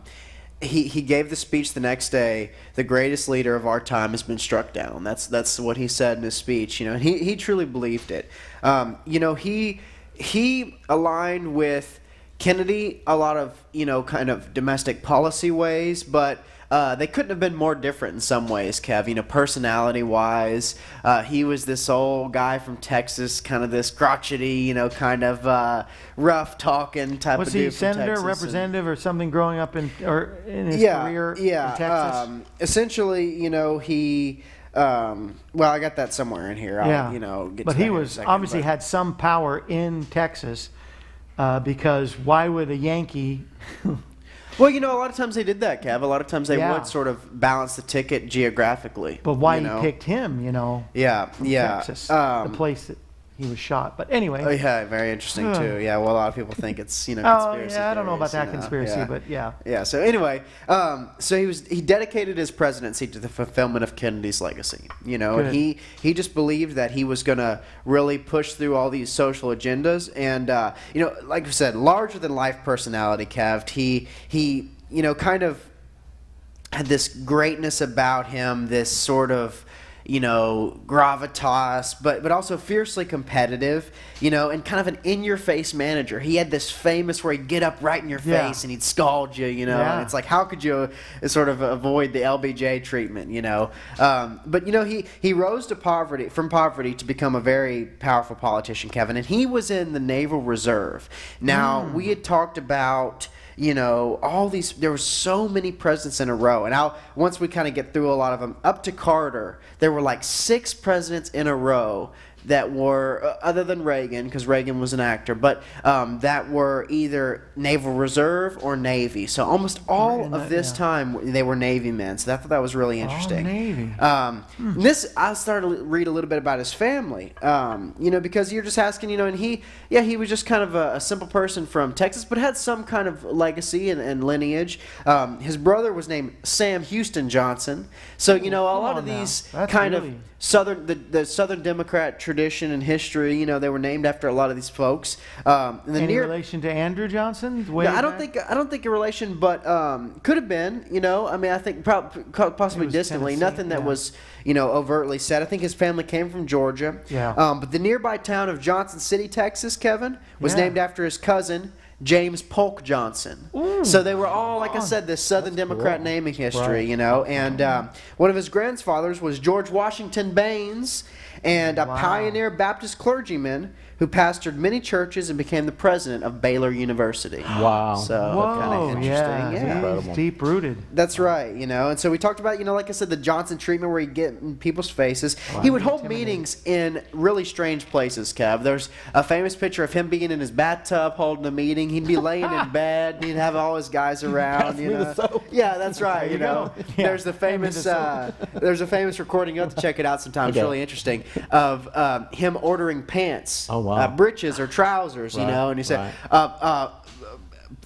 he gave the speech the next day. The greatest leader of our time has been struck down. That's what he said in his speech. You know, and he truly believed it. You know, he aligned with Kennedy a lot of, you know, kind of domestic policy ways, but they couldn't have been more different in some ways, Kev. You know, personality-wise, he was this old guy from Texas, kind of this crotchety, you know, kind of rough-talking type of dude. Was he senator, representative, or something growing up in his career in Texas? Essentially, you know, he. Well, I got that somewhere in here. I'll, you know, get but to that he in a was second, obviously had some power in Texas, because why would a Yankee? Well, you know, a lot of times they did that, Kev. A lot of times they would sort of balance the ticket geographically. But why you know? he picked him, you know? From Texas, the place that he was shot. But anyway. Oh, yeah, very interesting, too. Yeah, well, a lot of people think it's, you know, conspiracy I don't know about theories, that conspiracy, but yeah. Yeah, so anyway, so he dedicated his presidency to the fulfillment of Kennedy's legacy, you know, and he just believed that he was going to really push through all these social agendas. And, you know, like I said, larger-than-life personality, Kev. He, you know, kind of had this greatness about him, this sort of, you know, gravitas, but also fiercely competitive, you know, and kind of an in-your-face manager. He had this famous where he'd get up right in your face and he'd scald you, you know, and it's like, how could you sort of avoid the LBJ treatment, you know? But, you know, he rose to from poverty to become a very powerful politician, Kevin, and he was in the Naval Reserve. Now, we had talked about, you know, all these, there were so many presidents in a row. And once we kind of get through a lot of them, up to Carter, there were like 6 presidents in a row that were, other than Reagan, because Reagan was an actor, but that were either Naval Reserve or Navy. So almost all of this time, they were Navy men. So I thought that was really interesting. Navy. This, I started to read a little bit about his family, you know, because you're just asking, you know, and he was just kind of a simple person from Texas, but had some kind of legacy and lineage. His brother was named Sam Houston Johnson. So, you know, a lot of these kind of the Southern Democrat tradition and history, you know, they were named after a lot of these folks. Any relation to Andrew Johnson? No, I don't think a relation, but could have been. You know, I mean, I think possibly distantly. Tennessee, Nothing that was, you know, overtly said. I think his family came from Georgia. Yeah. But the nearby town of Johnson City, Texas, Kevin, was named after his cousin, James Polk Johnson. Ooh. So they were all, like I said, this Southern Democrat naming history, you know. And one of his grandfathers was George Washington Baines, and a pioneer Baptist clergyman who pastored many churches and became the president of Baylor University. Wow. So kind of interesting. Incredible. Deep rooted. That's right, you know. And so we talked about, you know, like I said, the Johnson treatment where he'd get in people's faces. He would hold meetings in really strange places, Kev. There's a famous picture of him being in his bathtub holding a meeting. He'd be laying in bed and he'd have all his guys around, you know. Yeah, that's right, you know. There's the famous there's a famous recording, you have to check it out sometime. It's really interesting, of him ordering pants. Oh, wow. Breeches or trousers, you know, and he said,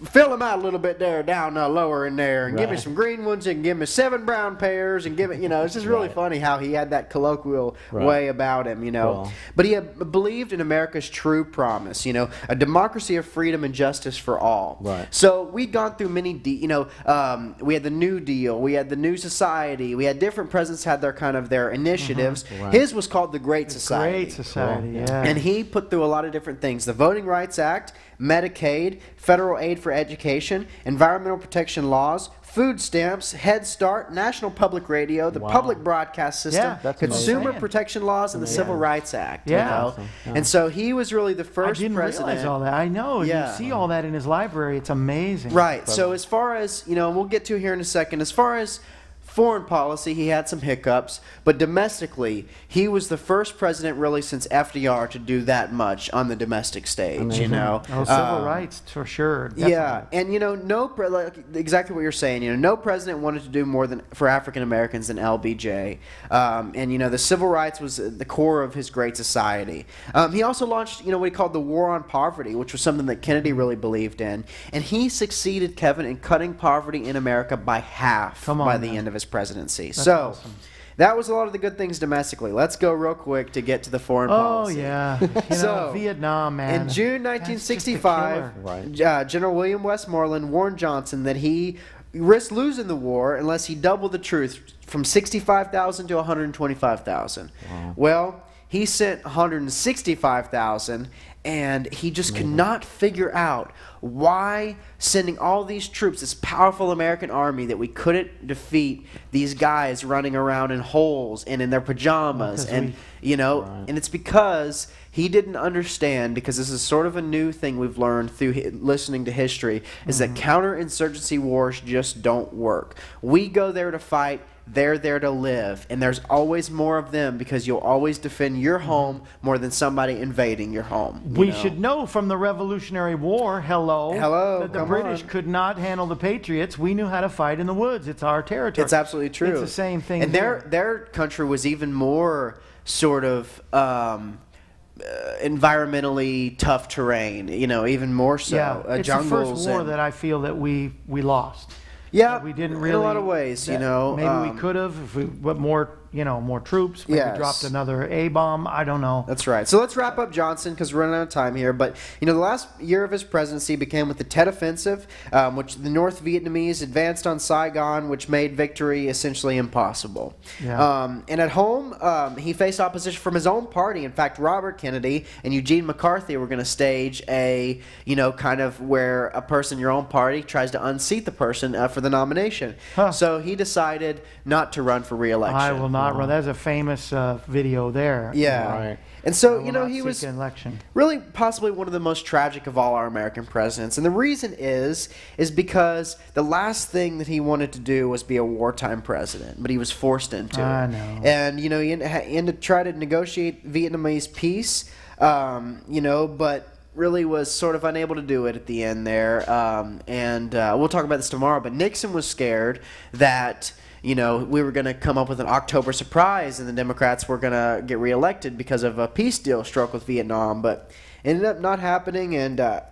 fill them out a little bit there, down lower in there, and give me some green ones, and give me 7 brown pairs, and give it, you know, it's just really funny how he had that colloquial way about him, you know. Cool. But he believed in America's true promise, you know, a democracy of freedom and justice for all. Right. So we'd gone through many, you know, we had the New Deal, we had the New Society, we had different presidents had their kind of their initiatives. His was called the Great Society. Great Society, Cool. And he put through a lot of different things. The Voting Rights Act, Medicaid, federal aid for education, environmental protection laws, food stamps, Head Start, National Public Radio, the public broadcast system, consumer protection laws, and the Civil Rights Act. You know? And so he was really the first president. I didn't realize all that. I know. You see all that in his library. It's amazing. Right. So as far as, you know, and we'll get to here in a second, as far as foreign policy, he had some hiccups, but domestically, he was the first president really since FDR to do that much on the domestic stage, you know. Civil rights, for sure. Definitely. Yeah, and, you know, like, exactly what you're saying, you know, no president wanted to do more for African Americans than LBJ. And, you know, the civil rights was the core of his great society. He also launched, you know, what he called the War on Poverty, which was something that Kennedy really believed in. And he succeeded, Kevin, in cutting poverty in America by half by the end of his presidency. That's awesome. That was a lot of the good things domestically. Let's go real quick to get to the foreign policy. Oh, yeah. You know, Vietnam, man. In June 1965, General William Westmoreland warned Johnson that he risked losing the war unless he doubled the troops from 65,000 to 125,000. Wow. Well, he sent 165,000, and he just could not figure out why sending all these troops, this powerful American army, that we couldn't defeat these guys running around in holes and in their pajamas, and and it's because he didn't understand, because this is sort of a new thing we've learned through listening to history, is that counterinsurgency wars just don't work. We go there to fight. They're there to live, and there's always more of them, because you'll always defend your home more than somebody invading your home. We should know from the Revolutionary War, that the British could not handle the Patriots. We knew how to fight in the woods. It's our territory. It's absolutely true. It's the same thing. And their country was even more sort of environmentally tough terrain, even more so. Yeah, it's the first war that I feel that we lost. Yeah, we didn't really. In a lot of ways, maybe we could have if we put more troops. Maybe dropped another A bomb. I don't know. That's right. So let's wrap up Johnson, because we're running out of time here. But the last year of his presidency began with the Tet Offensive, which the North Vietnamese advanced on Saigon, which made victory essentially impossible. Yeah. And at home, he faced opposition from his own party. In fact, Robert Kennedy and Eugene McCarthy were going to stage a kind of where a person in your own party tries to unseat the person for the nomination. So he decided not to run for re-election. I will not run. That's a famous video there. Yeah. Right. And so, he was election. really possibly one of the most tragic of all our American presidents. And the reason is because the last thing that he wanted to do was be a wartime president, but he was forced into it. I know. And, he ended to try to negotiate Vietnamese peace, but really was sort of unable to do it at the end there. And we'll talk about this tomorrow, but Nixon was scared that we were going to come up with an October surprise and the Democrats were going to get reelected because of a peace deal struck with Vietnam, but it ended up not happening. And gosh.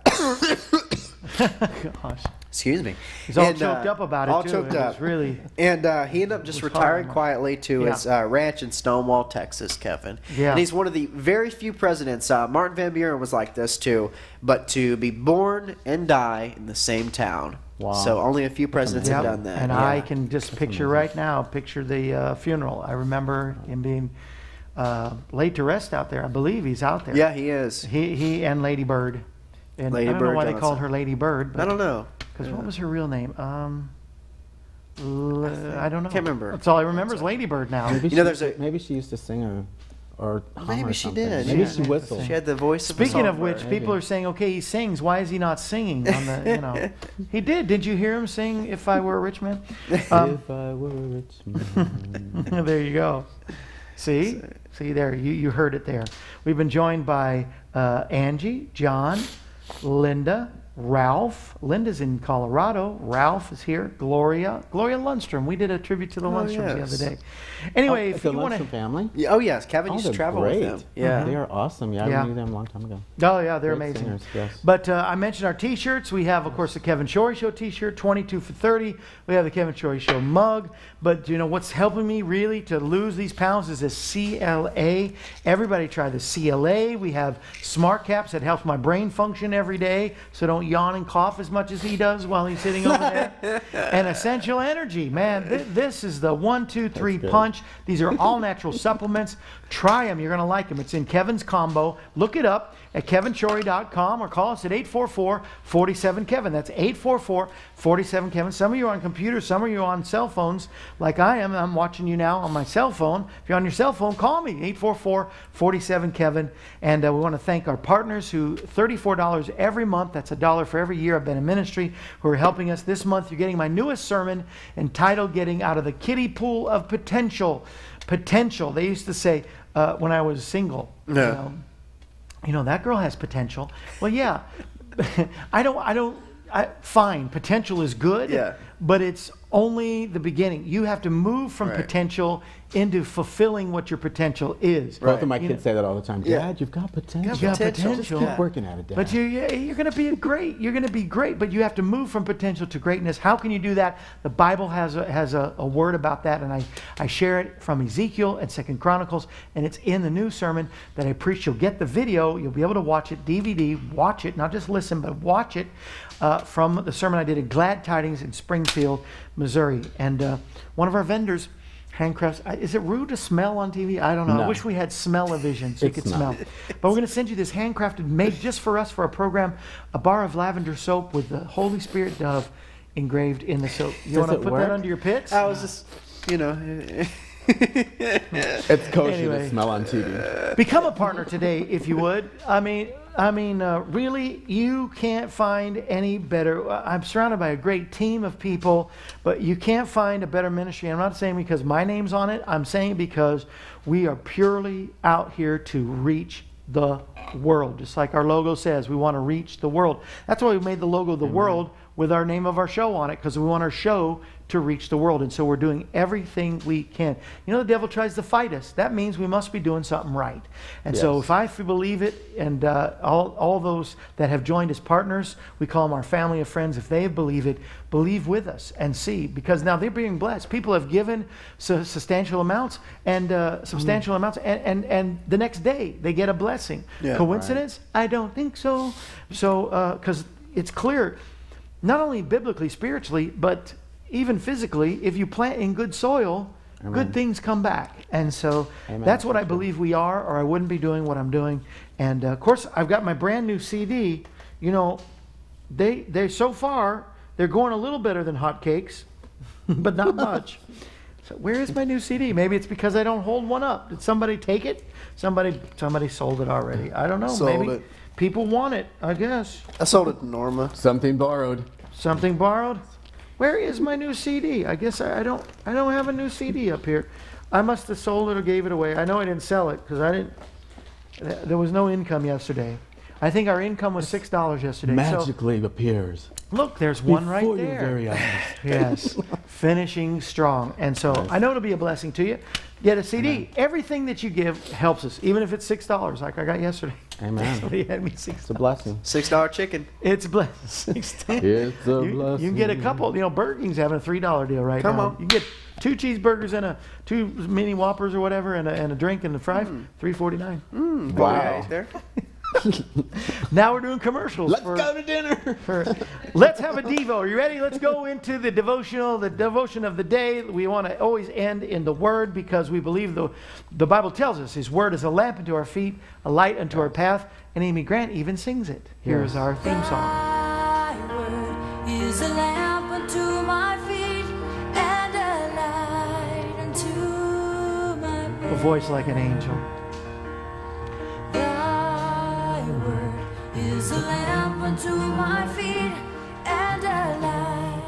Excuse me. He's all choked up about it, all too. choked up. Really. And he ended up just retiring quietly to his ranch in Stonewall, Texas, Kevin. Yeah. And he's one of the very few presidents. Martin Van Buren was like this, too. But to be born and die in the same town. Wow. So only a few presidents have done that. And I can just picture the funeral. I remember him being laid to rest out there. I believe he's out there. Yeah, he is. He and Lady Bird. And Lady I don't know Bird why Johnson. they called her Lady Bird. But I don't know. Because what was her real name? I don't know. Can't remember. That's all I remember is Lady Bird now. Maybe she used to sing or hum maybe or she something. did. Maybe Yeah. she whistled. She had the voice of a Speaking of songbird. which, people are saying, okay, he sings. Why is he not singing? On the, he did. Did you hear him sing "If I Were a Rich Man"? If I were a rich man. There you go. See there. You heard it there. We've been joined by Angie, John, Linda, Ralph. Linda's in Colorado. Ralph is here. Gloria Lundstrom. We did a tribute to the Lundstroms the other day. Anyway, if the you want Lundstrom to. family? Yeah, oh, yes. Kevin used to they're travel great. with them. Yeah. They are awesome. Yeah, Yeah. I knew them a long time ago. Oh, yeah, they're Great amazing. singers, yes. But I mentioned our T-shirts. We have, of course, the Kevin Shorey Show T-shirt, 22 for 30. We have the Kevin Shorey Show mug. But, what's helping me really to lose these pounds is this CLA. Everybody try the CLA. We have Smart Caps that helps my brain function every day, so don't yawn and cough as much as he does while he's sitting over there. And Essential Energy. Man, this is the 1, 2, 3 punch. These are all natural supplements. Try them. You're going to like them. It's in Kevin's Combo. Look it up at kevinshorey.com or call us at 844-47-KEVIN. That's 844-47-KEVIN. Some of you are on computers. Some of you are on cell phones like I am. I'm watching you now on my cell phone. If you're on your cell phone, call me, 844-47-KEVIN. And we want to thank our partners who $34 every month. That's $1 for every year I've been in ministry, who are helping us. This month, you're getting my newest sermon entitled Getting Out of the Kiddie Pool of Potential. Potential. They used to say when I was single, that girl has potential. Well, yeah. Fine. Potential is good, but it's only the beginning. You have to move from potential into fulfilling what your potential is. Both of my kids say that all the time. Dad, Yeah. you've got potential. You got potential. Just keep working at it, Dad. But you're going to be great. You're going to be great, but you have to move from potential to greatness. How can you do that? The Bible has a word about that, and I share it from Ezekiel and 2 Chronicles, and it's in the new sermon that I preach. You'll get the video. You'll be able to watch it, DVD, watch it, not just listen, but watch it from the sermon I did at Glad Tidings in Springfield, Missouri. And one of our vendors Handcrafts. Is it rude to smell on TV? I don't know. I No. wish we had smell-o-vision so you It's could not. smell. But we're going to send you this handcrafted, made just for us for a program, a bar of lavender soap with the Holy Spirit dove engraved in the soap. You Does want to it put work? that under your pits? I was just, you know. It's kosher Anyway. to smell on TV. Become a partner today, if you would. I mean, really, you can't find any better. I'm surrounded by a great team of people, but you can't find a better ministry. I'm not saying because my name's on it. I'm saying because we are purely out here to reach the world. Just like our logo says, we want to reach the world. That's why we made the logo the world with our name of our show on it, because we want our show to reach the world. And so we're doing everything we can. You know, the devil tries to fight us. That means we must be doing something right. And so Yes. if I believe it, and all those that have joined as partners, we call them our family of friends. If they believe it, believe with us and see, because now they're being blessed. People have given substantial amounts and amounts, and the next day they get a blessing. Yeah. Coincidence? I don't think so. So, because it's clear, not only biblically, spiritually, but even physically, if you plant in good soil, good things come back. And so that's what I believe we are, or I wouldn't be doing what I'm doing. And of course, I've got my brand new CD. You know, they so far, they're going a little better than hotcakes, but not much. So where is my new CD? Maybe it's because I don't hold one up. Did somebody take it? Somebody sold it already. I don't know. Sold Maybe it. people want it, I guess. I sold it to Norma. Something borrowed. Something borrowed? Where is my new CD? I guess I don't have a new CD up here. I must have sold it or gave it away. I know I didn't sell it because there was no income yesterday. I think our income was $6 yesterday. Magically appears. So, look, there's one right Before your there. very eyes. Yes, finishing strong. And so I know it'll be a blessing to you. Get a CD. Everything that you give helps us, even if it's $6 like I got yesterday. Amen. Somebody had me $6. It's a blessing. $6 chicken. It's a blessing. It's a You blessing. can get a couple. You know, Burger King's having a $3 deal right Come now. on. You can get 2 cheeseburgers and 2 mini Whoppers or whatever, and a drink and a fry. $3.49. Wow. Right there. Now we're doing commercials. Let's go to dinner. Let's have a Devo. Are you ready? Let's go into the devotion of the day. We want to always end in the Word because we believe the Bible tells us His Word is a lamp unto our feet, a light unto our path, and Amy Grant even sings it. Here's our theme song. Thy word is a lamp unto my feet and a light unto my path. A voice like an angel. Thy word is a lamp unto my feet and a light.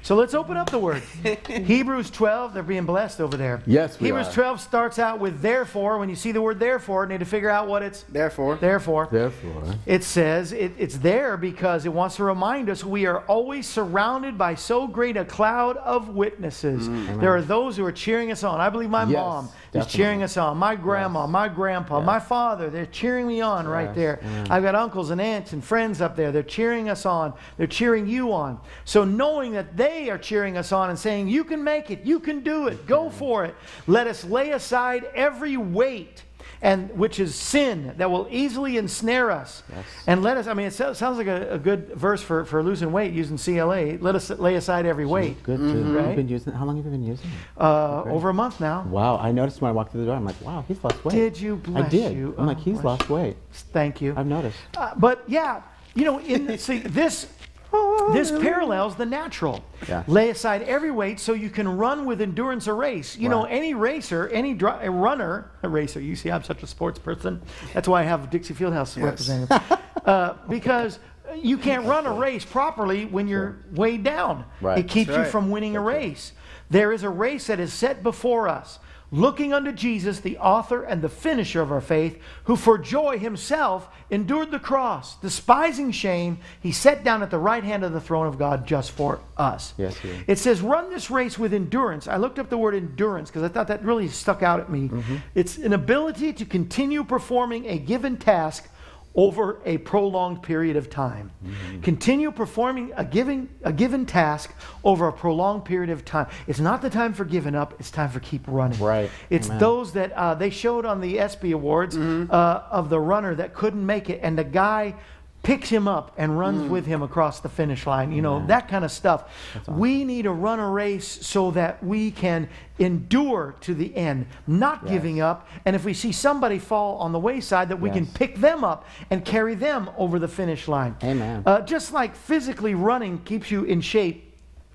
So let's open up the Word. Hebrews 12, they're being blessed over there. Yes, we Hebrews are. 12 starts out with therefore. When you see the word therefore, you need to figure out what it's Therefore. therefore. Therefore. It says it's there because it wants to remind us we are always surrounded by so great a cloud of witnesses. There are those who are cheering us on. I believe my Yes, mom is definitely. cheering us on. My grandma, my grandpa, my father, they're cheering me on right Yes, there. amen. I've got uncles and aunts and friends up there. They're cheering us on. They're cheering you on. So knowing that they are cheering us on and saying, you can make it, you can do it, go for it. Let us lay aside every weight and which is sin that will easily ensnare us. Yes. And let us, I mean, it sounds like a good verse for losing weight using CLA. Let us lay aside every weight. Good too. Right? You've been using it. How long have you been using it? Over a month now. Wow. I noticed when I walked through the door, I'm like, wow, he's lost weight. Did you? Bless I did. you. I'm like, Oh, he's bless lost weight. Thank you. I've noticed. But yeah, you know, see this parallels the natural. Yeah. Lay aside every weight so you can run with endurance a race. You know, Right. any racer, a runner, a racer. You see, I'm such a sports person. That's why I have Dixie Fieldhouse representative. Because you can't run a race properly when you're weighed down. Right. It keeps That's you right. from winning a race. There is a race that is set before us. Looking unto Jesus, the author and the finisher of our faith, who for joy himself endured the cross, despising shame, he sat down at the right hand of the throne of God just for us. Yes, he did. It says, run this race with endurance. I looked up the word endurance because I thought that really stuck out at me. It's an ability to continue performing a given task over a prolonged period of time. Continue performing a given task over a prolonged period of time. It's not the time for giving up. It's time for keep running. Right. It's Amen. those that they showed on the ESPY Awards of the runner that couldn't make it, and the guy picks him up and runs with him across the finish line. You know, that kind of stuff. Awesome. We need to run a race so that we can endure to the end, not giving up. And if we see somebody fall on the wayside, that we can pick them up and carry them over the finish line. Amen. Just like physically running keeps you in shape,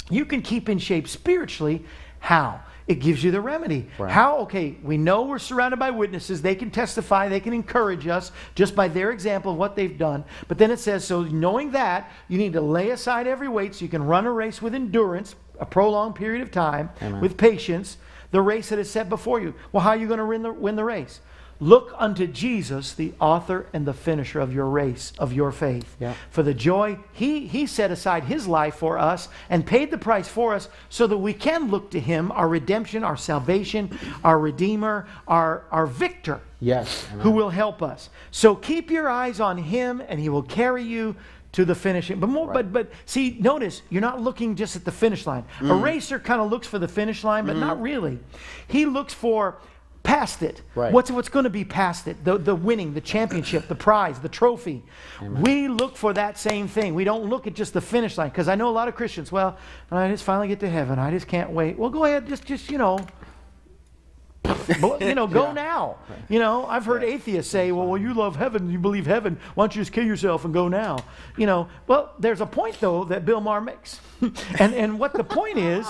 you can keep in shape spiritually. How? It gives you the remedy. Right. How? Okay, we know we're surrounded by witnesses. They can testify. They can encourage us just by their example of what they've done. But then it says, so knowing that, you need to lay aside every weight so you can run a race with endurance, a prolonged period of time, with patience, the race that is set before you. Well, how are you going to win the race? Look unto Jesus, the author and the finisher of your race, of your faith. Yeah. For the joy, he set aside his life for us and paid the price for us so that we can look to him, our redemption, our salvation, our redeemer, our victor, Yes. Amen. who will help us. So keep your eyes on him and he will carry you to the finishing. But see, notice, you're not looking just at the finish line. A racer kind of looks for the finish line, but not really. He looks for past it. Right. What's going to be past it? The winning, the championship, the prize, the trophy. Amen. We look for that same thing. We don't look at just the finish line. Because I know a lot of Christians, well, I just finally get to heaven. I just can't wait. Well, go ahead, just you know, go now. Right. You know, I've heard atheists say, well, you love heaven, you believe heaven, why don't you just kill yourself and go now? You know, well, there's a point, though, that Bill Maher makes. and what the point is,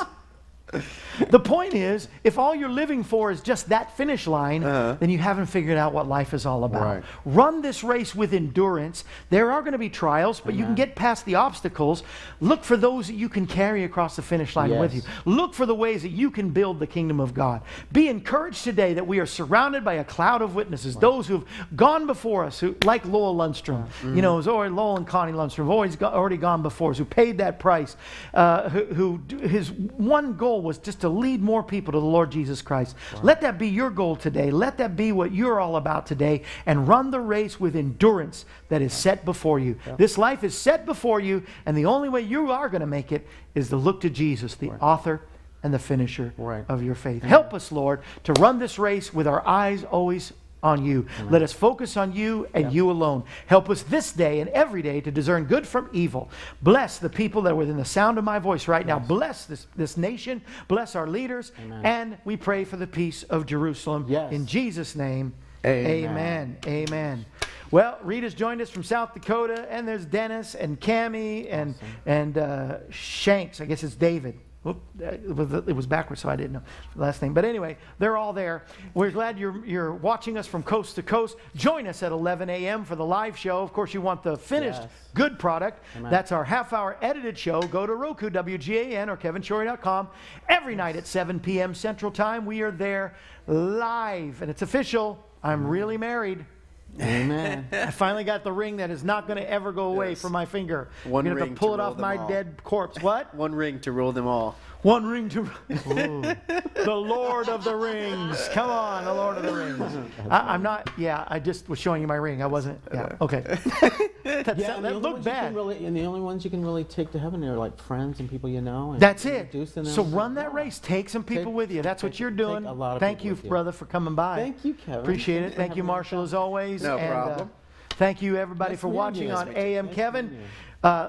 if all you're living for is just that finish line, then you haven't figured out what life is all about. Right. Run this race with endurance. There are going to be trials, but you can get past the obstacles. Look for those that you can carry across the finish line with you. Look for the ways that you can build the kingdom of God. Be encouraged today that we are surrounded by a cloud of witnesses, those who've gone before us, who, like Lowell Lundstrom, you know, Lowell and Connie Lundstrom have already gone before us, who paid that price, who his one goal was just to lead more people to the Lord Jesus Christ. Let that be your goal today. Let that be what you're all about today, and run the race with endurance that is set before you. This life is set before you, and the only way you are going to make it is to look to Jesus, the author and the finisher of your faith. Help us, Lord, to run this race with our eyes always on you. Let us focus on you and you alone. Help us this day and every day to discern good from evil. Bless the people that are within the sound of my voice right now. Bless this nation. Bless our leaders. And we pray for the peace of Jerusalem. In Jesus' name, amen. Amen. Well, Rita's joined us from South Dakota, and there's Dennis and Cammie and Shanks. I guess it's David. Whoop, it was backwards, so I didn't know the last name. But anyway, they're all there. We're glad you're watching us from coast to coast. Join us at 11 a.m. for the live show. Of course, you want the finished good product. That's our half-hour edited show. Go to Roku, WGAN, or KevinShorey.com. Every night at 7 p.m. Central Time, we are there live. And it's official. I'm really married. Amen. I finally got the ring that is not going to ever go away from my finger. One I'm going ring to pull to it rule off them my all. dead corpse. What? One ring to rule them all. One ring to... Ooh. The Lord of the Rings. Come on, the Lord of the Rings. I'm not... Yeah, I just was showing you my ring. I wasn't... Yeah, okay. That looked bad. And the only ones you can really take to heaven are like friends and people you know. And That's it. introducing them. So run that race. Take some people with you. That's what you're doing. a lot of Thank people you, with you. brother, for coming by. Thank you, Kevin. Appreciate it. Thanks for Thank you, having me Marshall, on. as always. No And, problem. thank you, everybody, Nice for meeting watching you. on Nice meeting AM you. Kevin.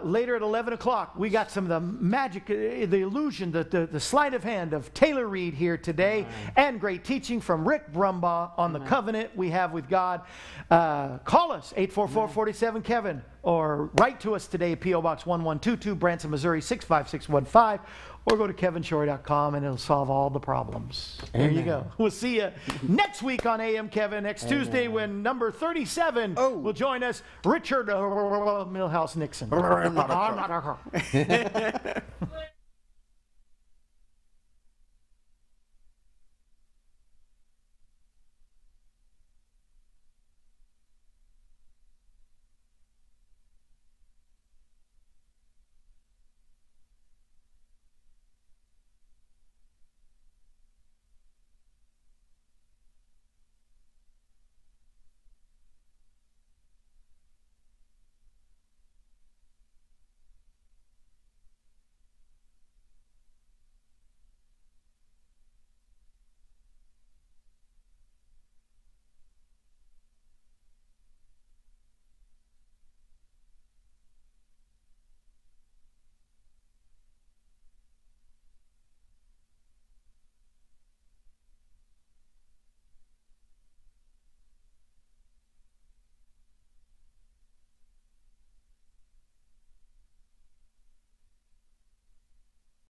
Later at 11 o'clock, we got some of the magic, the illusion, the sleight of hand of Taylor Reed here today, and great teaching from Rick Brumbaugh on the covenant we have with God. Call us, 844-47-KEVIN, or write to us today, P.O. Box 1122, Branson, Missouri, 65615, or go to KevinShorey.com and it'll solve all the problems. There you go. We'll see you next week on AM Kevin, next Tuesday, when number 37 will join us, Richard Milhouse Nixon. I'm not a